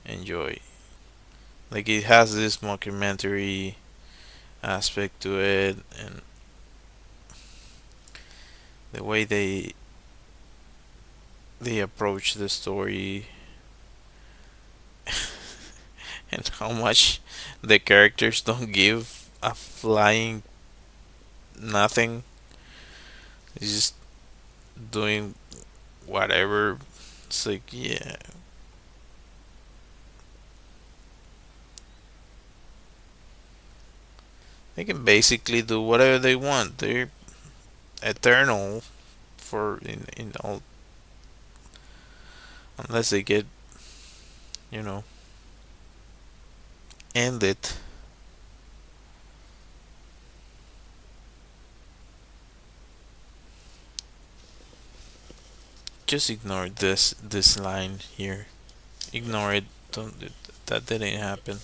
enjoy. Like it has this mockumentary aspect to it, and the way they approach the story, and how much the characters don't give a flying nothing. It's just doing whatever. It's like, yeah, they can basically do whatever they want. They're eternal for in all unless they get you know ended. Just ignore this line here. Ignore it. Don't that didn't happen.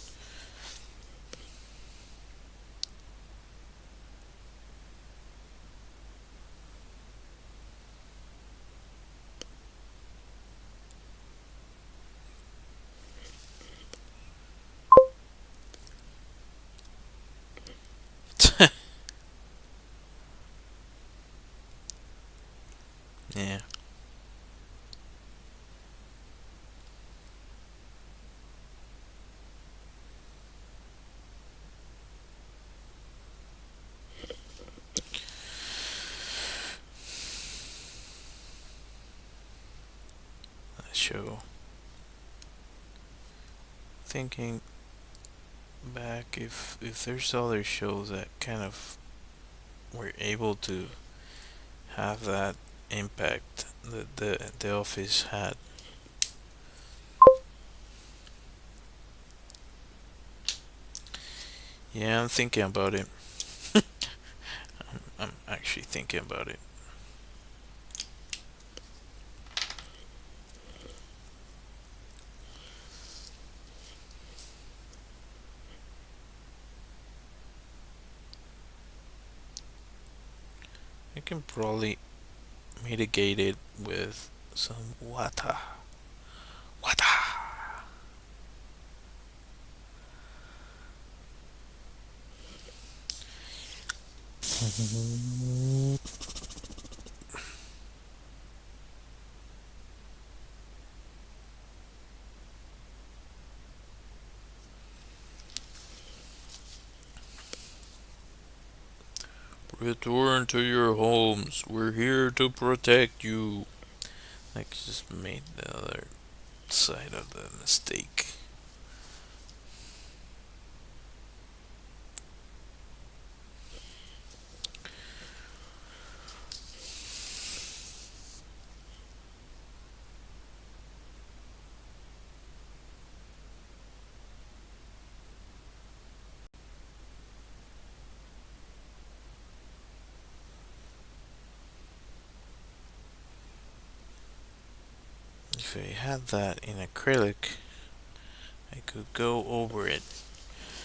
show. Thinking back, if there's other shows that kind of were able to have that impact that the Office had. Yeah, I'm thinking about it. I'm actually thinking about it. I can probably mitigate it with some water. Water. Return to your homes. We're here to protect you. Like, just made the other side of the mistake. If I had that in acrylic, I could go over it.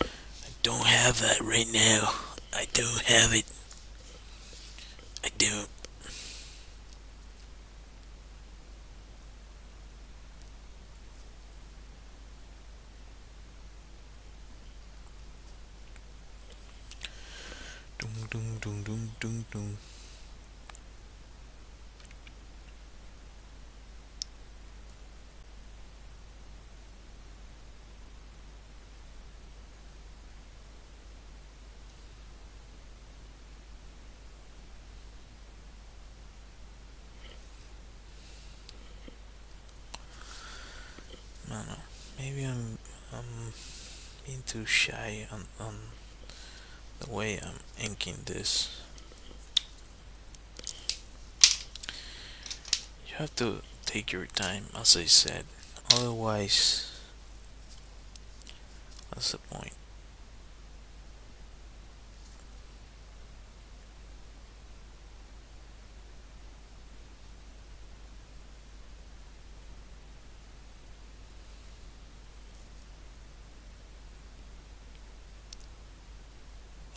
I don't have that right now. I don't have it. I don't. Doom, doom, doom, doom, doom, doom. I don't know. Maybe I'm being too shy on the way I'm inking this. You have to take your time, as I said. Otherwise, what's the point?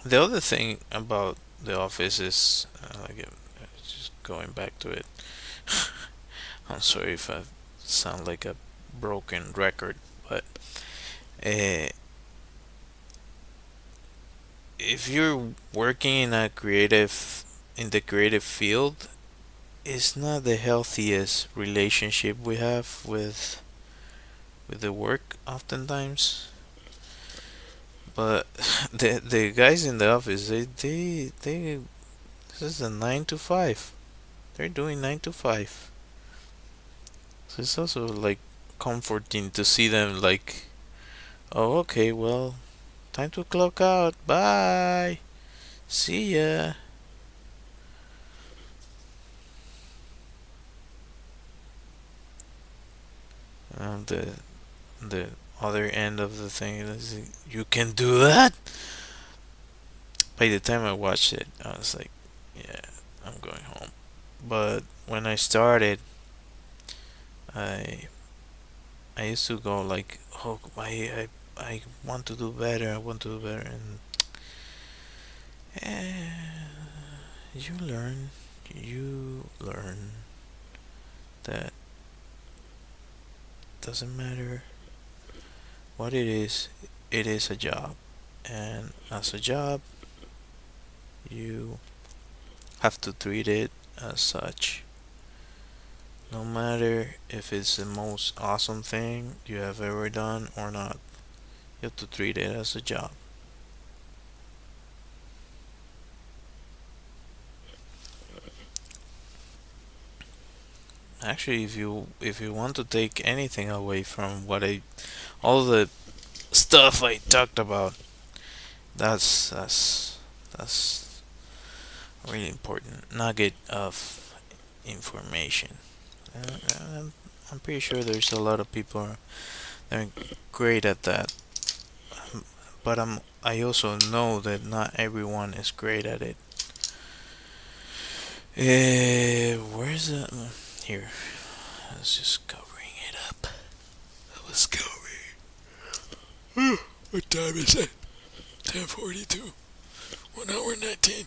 The other thing about The Office is, just going back to it. I'm sorry if I sound like a broken record, but uh, if you're working in the creative field, it's not the healthiest relationship we have with the work oftentimes. But the guys in the office, they this is a 9 to 5. They're doing 9 to 5. So it's also like comforting to see them like, oh, okay, well, time to clock out. Bye. See ya. The other end of the thing is you can do that. By the time I watched it, I was like, yeah, I'm going home. But when I started, I I used to go like, oh, I want to do better. I want to do better, and eh, you learn that doesn't matter what it is a job, and as a job, you have to treat it as such. No matter if it's the most awesome thing you have ever done or not, you have to treat it as a job. Actually, if you want to take anything away from all the stuff I talked about, that's really important nugget of information. I'm pretty sure there's a lot of people that are great at that, but I also know that not everyone is great at it. Where's it? Here. Let's just covering it up. Let's go. What time is it? 10:42. 1 hour 19.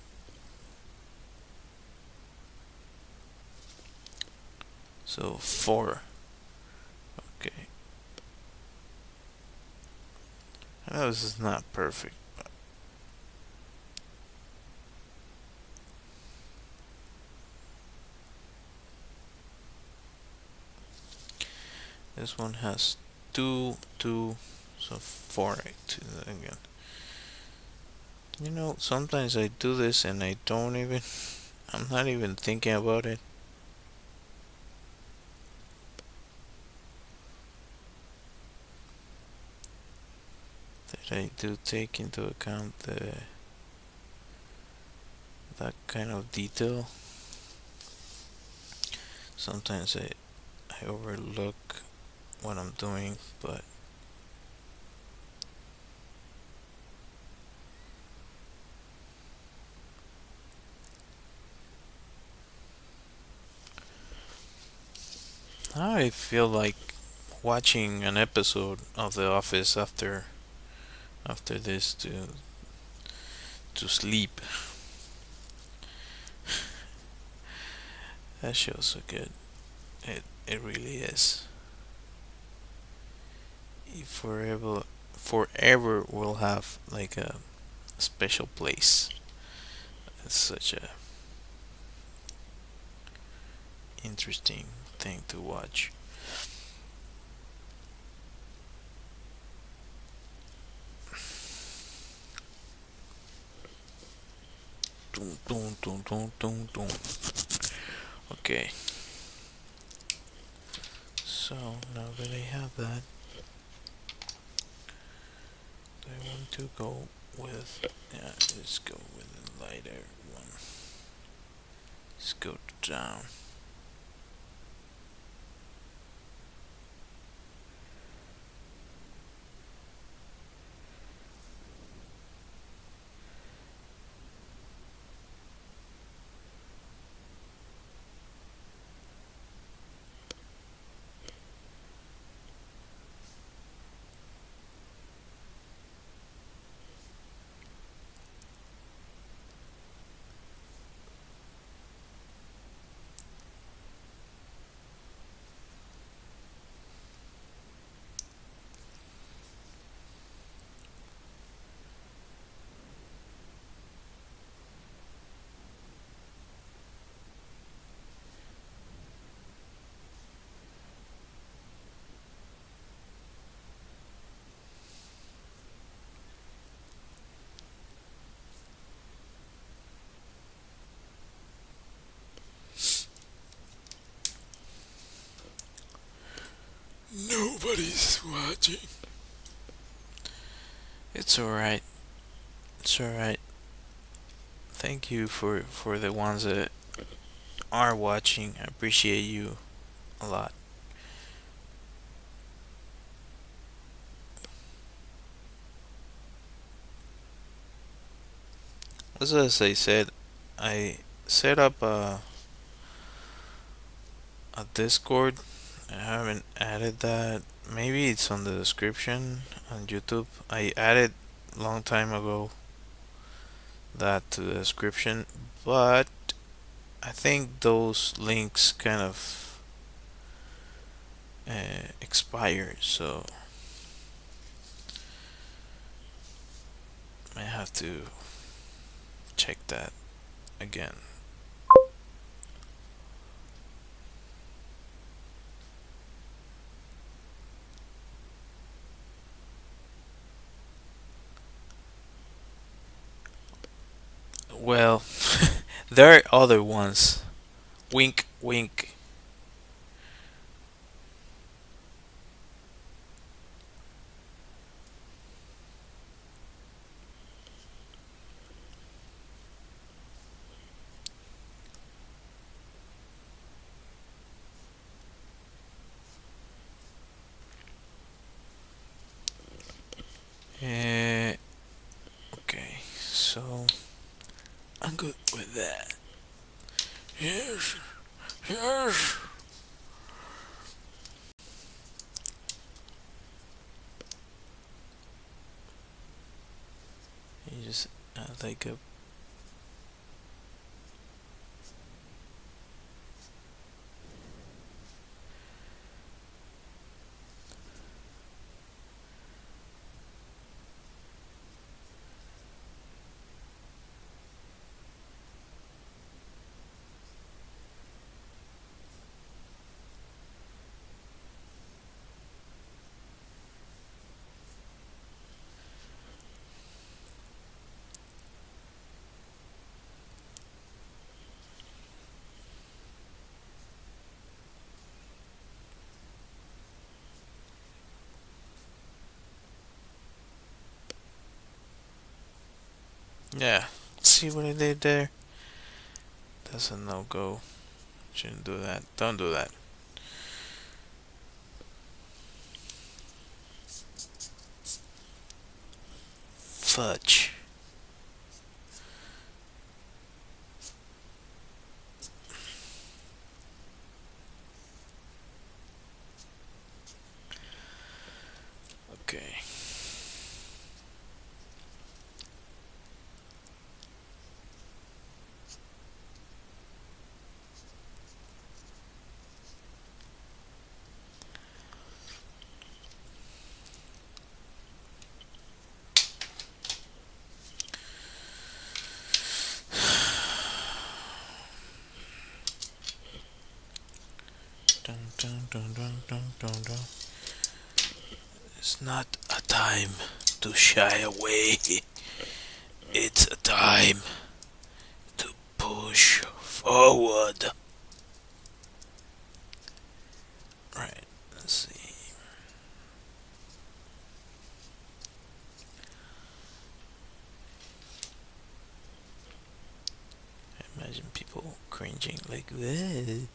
So 4. Okay. I know this is not perfect, but this one has 2, 2, so 4 again. You know, sometimes I do this and I don't even, I'm not even thinking about it. That I do take into account that kind of detail. Sometimes I overlook what I'm doing, but I feel like watching an episode of The Office after this to sleep. That show's so good. It really is. It forever will have like a special place. It's such a interesting thing to watch. Dun, dun, dun, dun, dun, dun. Okay. So now that I have that, I want to go with, yeah, let's go with the lighter one. Let's go down. Nobody's watching. It's alright. It's alright. Thank you for the ones that are watching. I appreciate you a lot. As I said, I set up a Discord. I haven't added that. Maybe it's on the description on YouTube. I added long time ago that to the description, but I think those links kind of expire, so I have to check that again. Well, there are other ones. Wink, wink. so I'm good with that. Yes, yes. You just like a yeah. See what I did there? That's a no go. Shouldn't do that. Don't do that. Fudge. Okay. Dun, dun, dun, dun, dun, dun, dun. It's not a time to shy away. It's a time to push forward. Right. Let's see. Imagine people cringing like, "Whoa,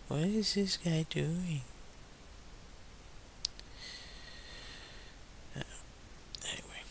what is this guy doing?" Anyway.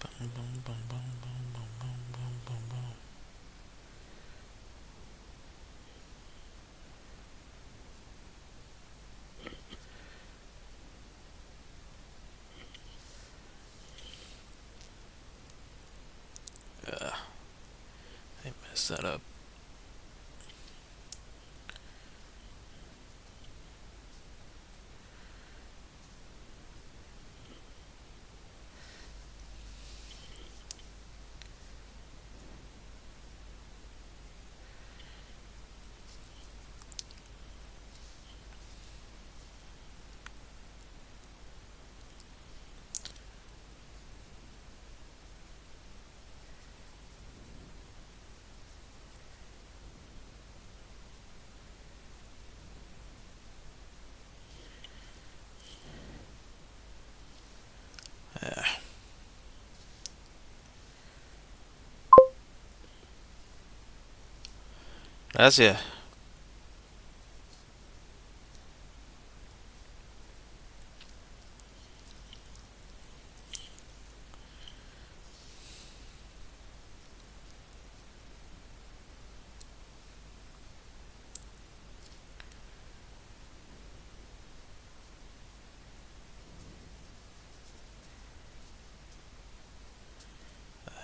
Bum, bum, bum, bum, bum, bum, bum, bum, bum, bum. I messed that up. Yeah. That's it.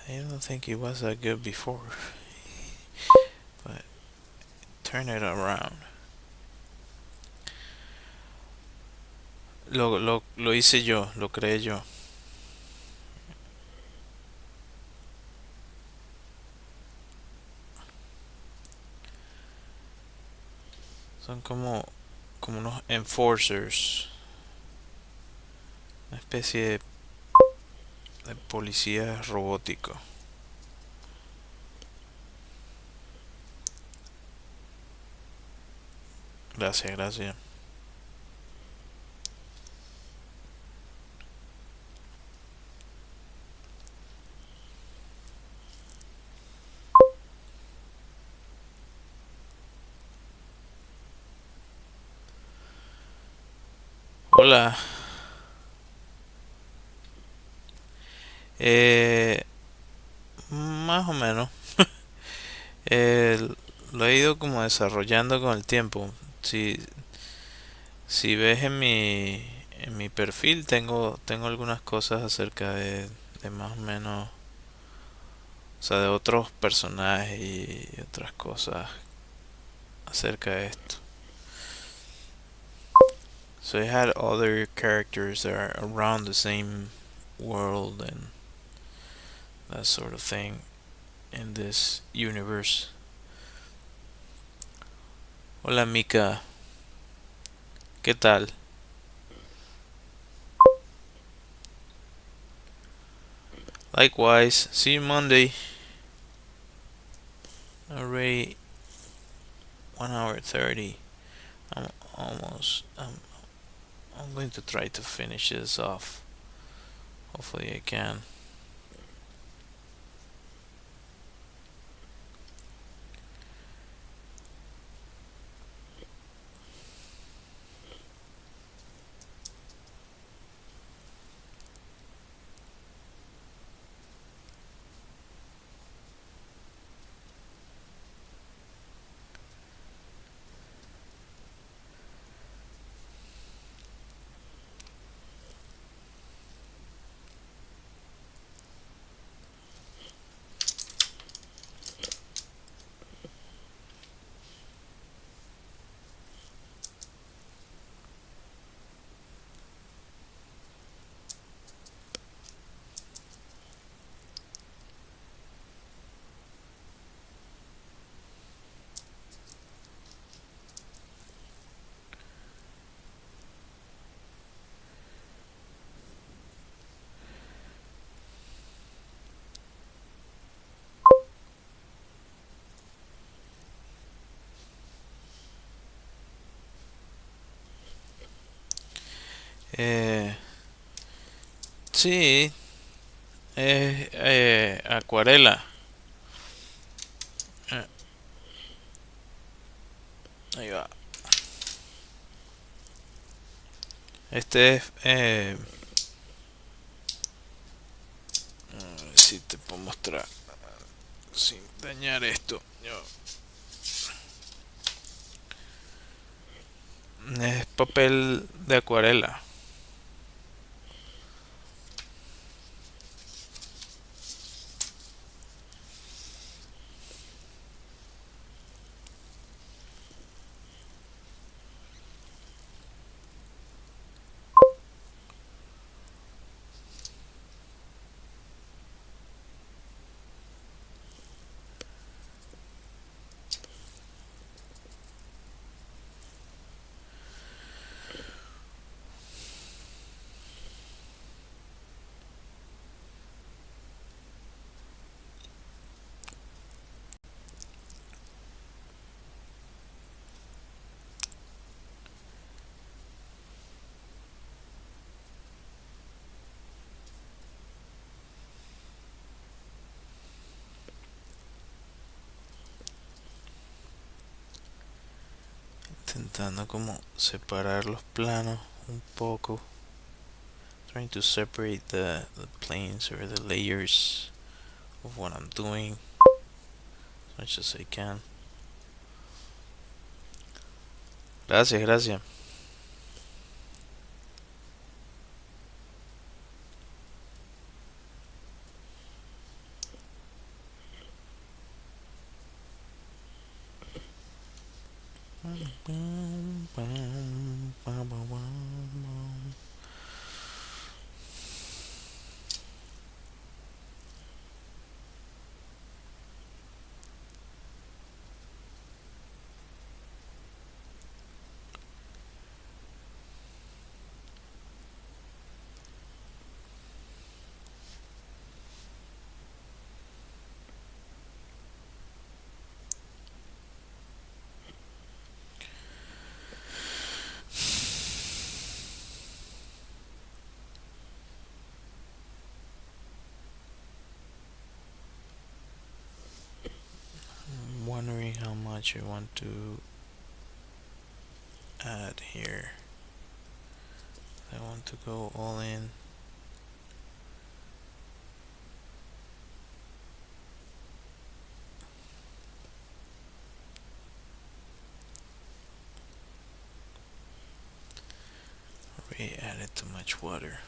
I don't think it was that good before, but turn it around. Lo hice yo, lo creé yo. Son como unos enforcers, una especie de policía robótico. Gracias, gracias. Hola. Eh, Más o menos. Eh, lo he ido como desarrollando con el tiempo. Si, si ves en mi perfil, tengo algunas cosas acerca de más o menos, o sea, de otros personajes y otras cosas acerca de esto. So I had other characters that are around the same world and that sort of thing in this universe. Hola Mika, ¿qué tal? Likewise, see you Monday. Already 1 hour 30. I'm almost. I'm going to try to finish this off. Hopefully I can. Eh, sí, es acuarela. Eh, Ahí va. Este es. A ver si te puedo mostrar sin dañar esto. Es papel de acuarela. Intentando como separar los planos un poco. Trying to separate the planes or the layers of what I'm doing as much as I can. Gracias, gracias. much I want to add here. I want to go all in. We added too much water.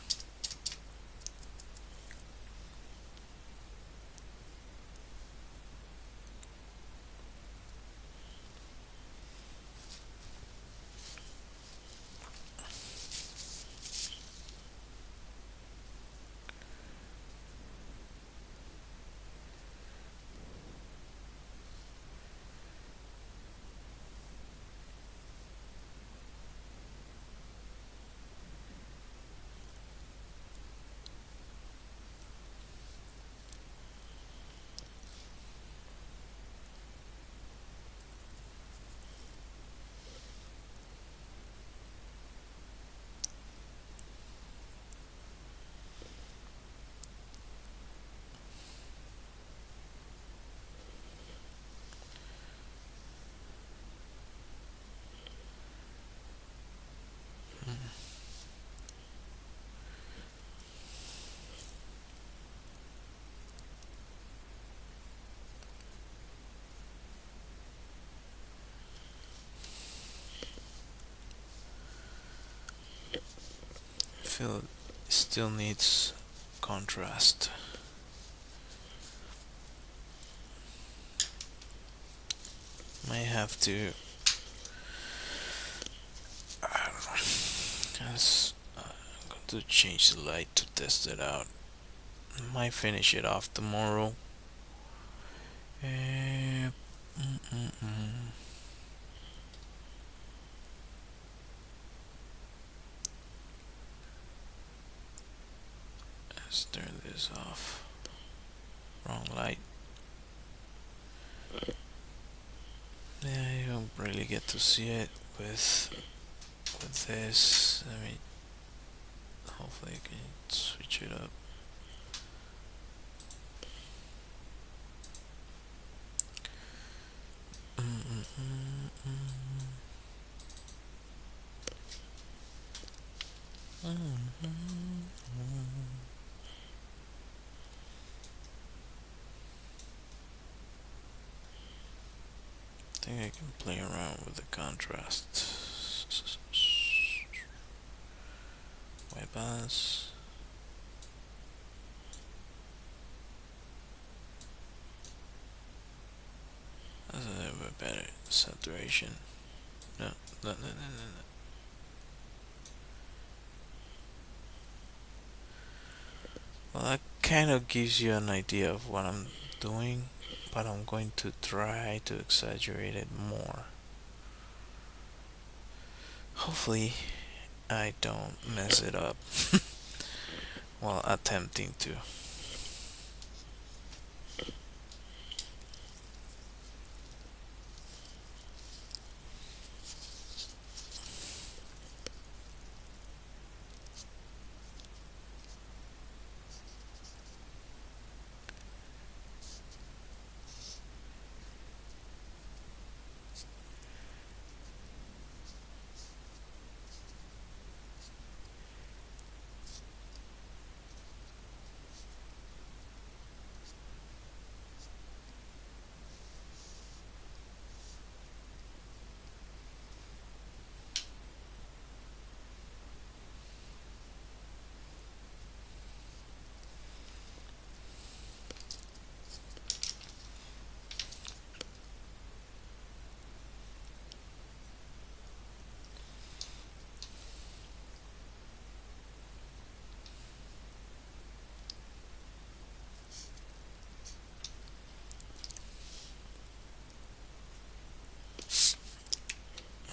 I feel it still needs contrast. Might have to, I don't know, I'm going to change the light to test it out. Might finish it off tomorrow. Uh, mm, mm, mm. Let's turn this off. Wrong light. Yeah, you don't really get to see it with this. Let me, hopefully I can switch it up. Mm, mm, mm, mm. I think I can play around with the contrast. White balance. That's a little bit better. Saturation. No. Well, that kind of gives you an idea of what I'm doing, but I'm going to try to exaggerate it more. Hopefully, I don't mess it up while attempting to.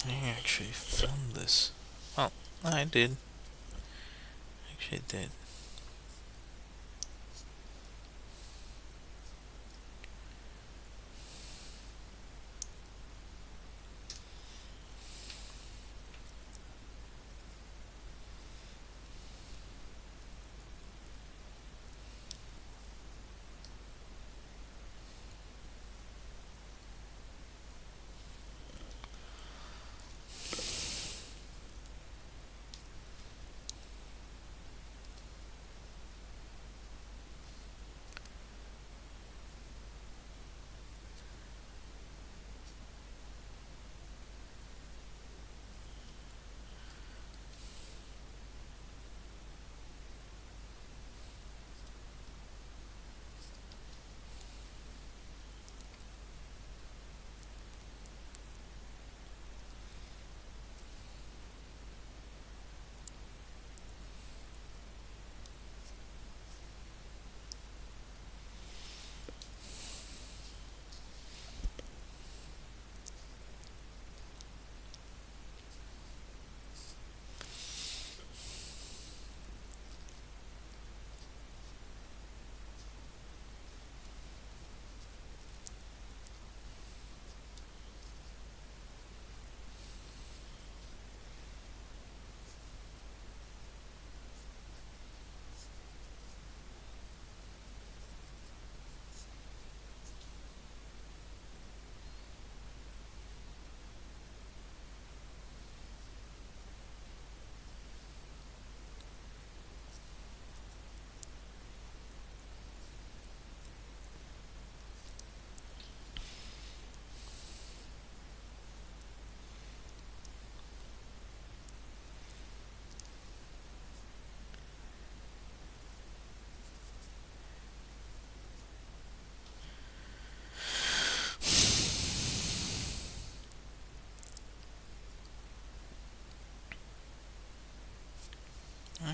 I actually filmed this. Well, I did. Actually did.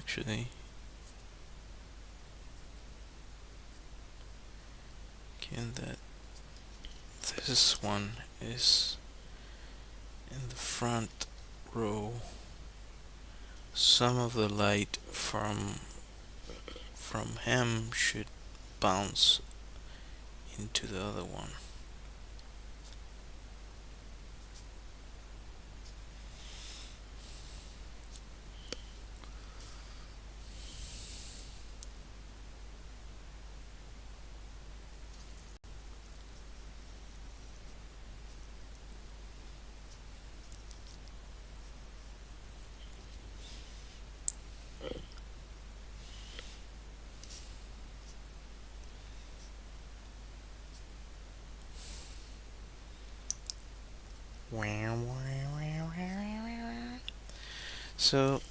actually, given that this one is in the front row, some of the light from him should bounce into the other one. So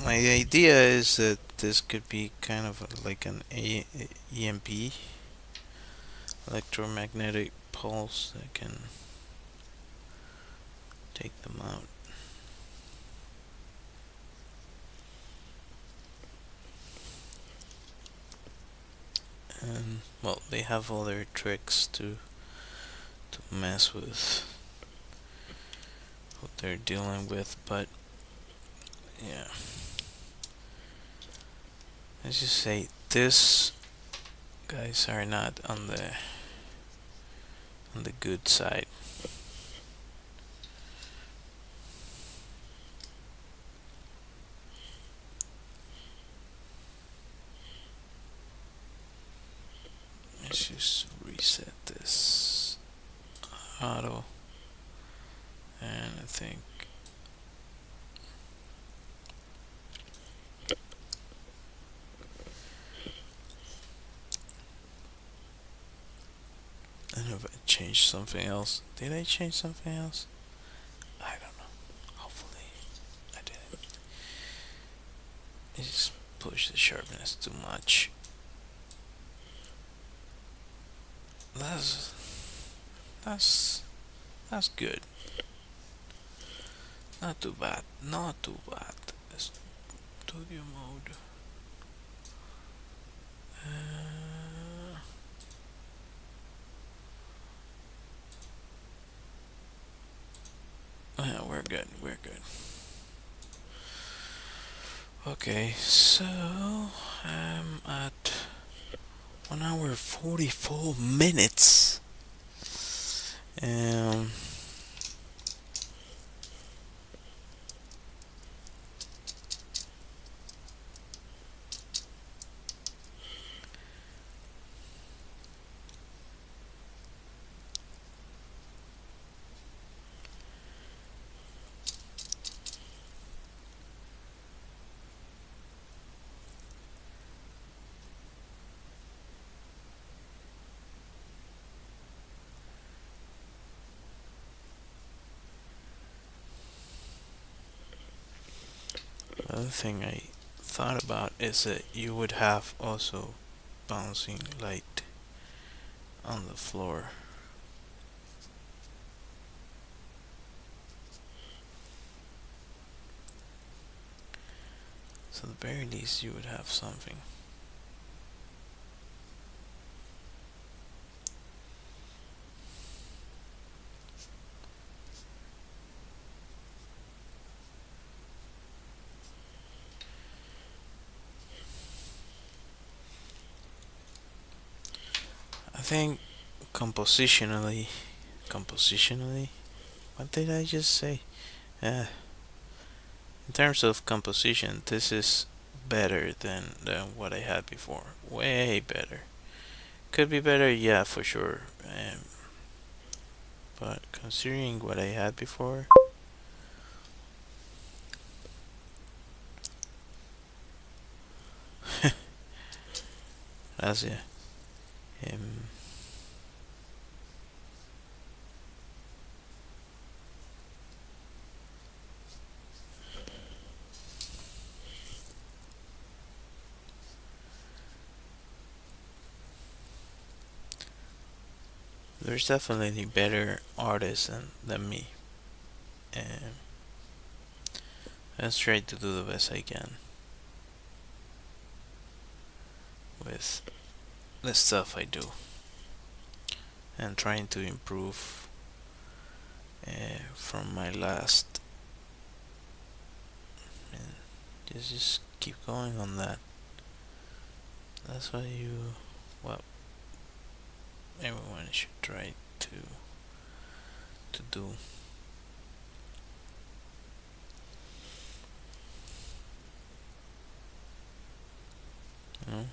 my idea is that this could be kind of like an EMP, electromagnetic pulse, that can take them out. And well, they have other tricks to mess with what they're dealing with, but yeah. Let's just say this guys are not on the good side. Let's just reset this auto, and I think I don't know if I changed something else. Did I change something else? I don't know. Hopefully I didn't. I just pushed the sharpness too much. That's that's that's good. Not too bad. Not too bad. Studio mode. Yeah, we're good. We're good. Okay, so I'm at 1 hour 44 minutes. Um, the other thing I thought about is that you would have also bouncing light on the floor. So at the very least you would have something. I think compositionally, what did I just say? In terms of composition, this is better than what I had before. Way better. Could be better, yeah, for sure. But considering what I had before, that's it. Um, there's definitely better artists than me. Um, let's try to do the best I can. with the stuff I do and trying to improve from my last. And just keep going on that. That's what well, everyone should try to do. You know?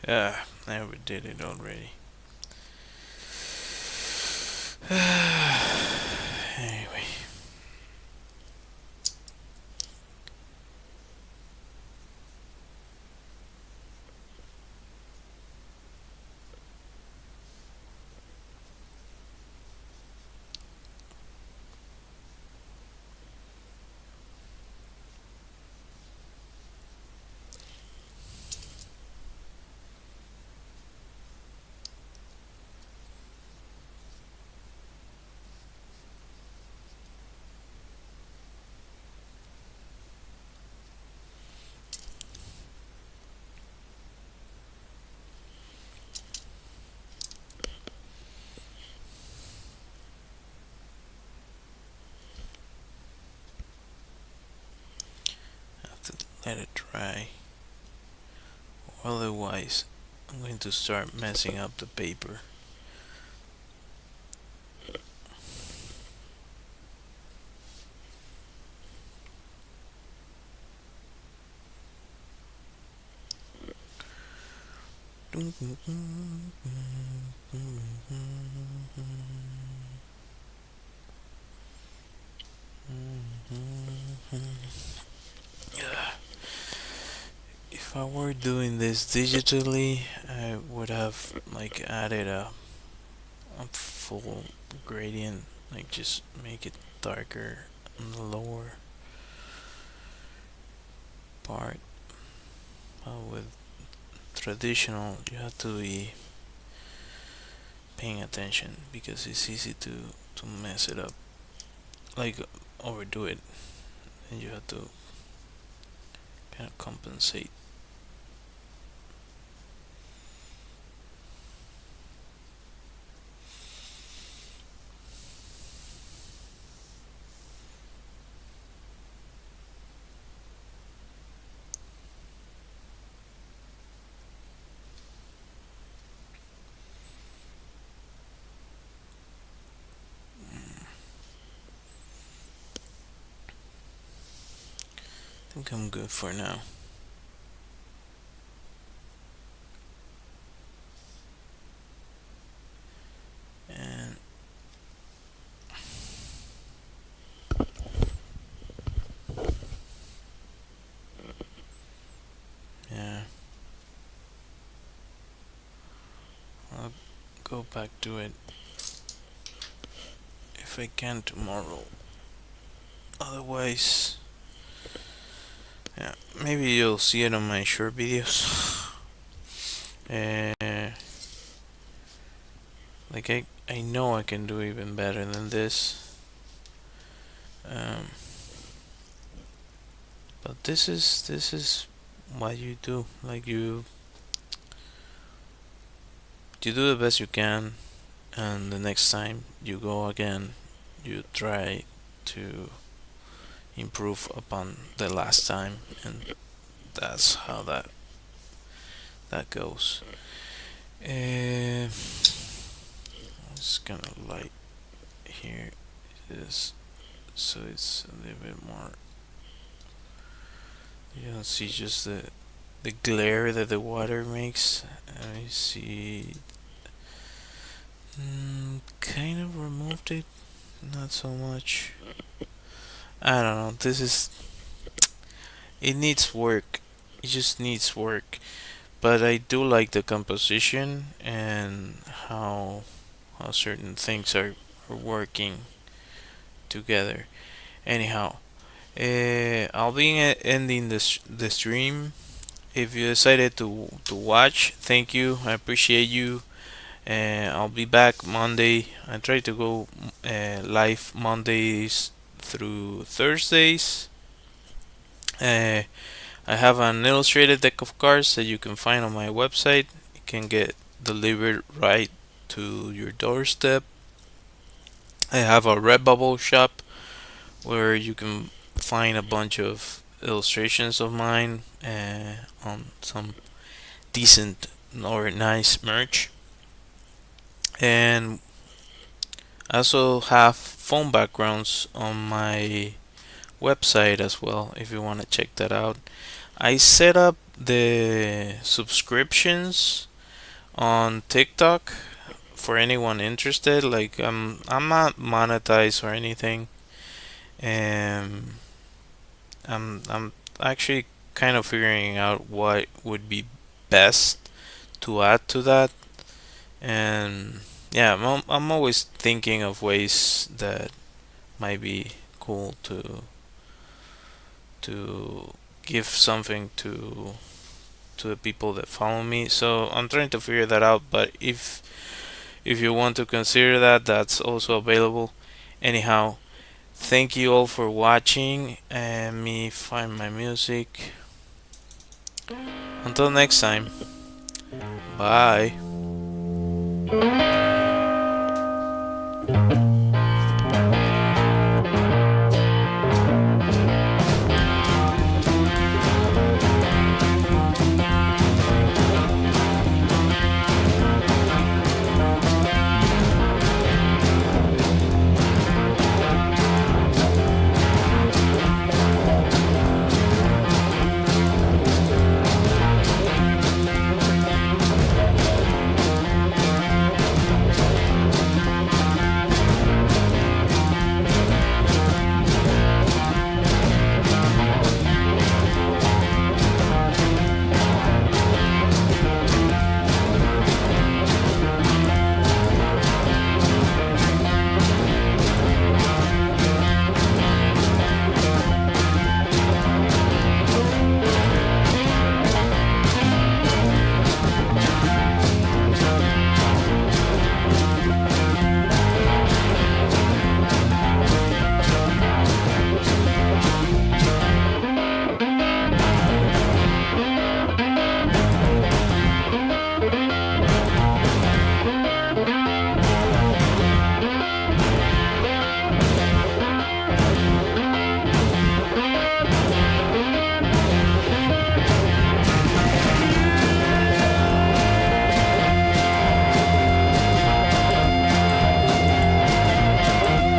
Yeah, I did it already. Anyway. Have to let it dry. Otherwise, I'm going to start messing up the paper. If I were doing this digitally, I would have like added a full gradient, like just make it darker on the lower part. With traditional, you have to be paying attention because it's easy to mess it up, like overdo it, and you have to kind of compensate. I think I'm good for now. And yeah, I'll go back to it if I can tomorrow. Otherwise, yeah, maybe you'll see it on my short videos. Like I know I can do even better than this. Um, but this is what you do. Like you do the best you can, and the next time you go again, you try to improve upon the last time, and that's how that that goes. I'm just gonna light here is so it's a little bit more. You don't see just the glare that the water makes. I see. Kind of removed it, not so much. I don't know. This is. It needs work. It just needs work. But I do like the composition and how certain things are working together. Anyhow, I'll be ending the stream. If you decided to watch, thank you. I appreciate you. I'll be back Monday. I try to go live Mondays through Thursdays. Uh, I have an illustrated deck of cards that you can find on my website. It can get delivered right to your doorstep. I have a Redbubble shop where you can find a bunch of illustrations of mine on some decent or nice merch. And I also have phone backgrounds on my website as well if you want to check that out. I set up the subscriptions on TikTok for anyone interested. Like I'm not monetized or anything. And I'm actually kind of figuring out what would be best to add to that. And yeah, I'm always thinking of ways that might be cool to give something to the people that follow me. So I'm trying to figure that out. But if you want to consider that, that's also available. Anyhow, thank you all for watching and me find my music. Until next time, bye.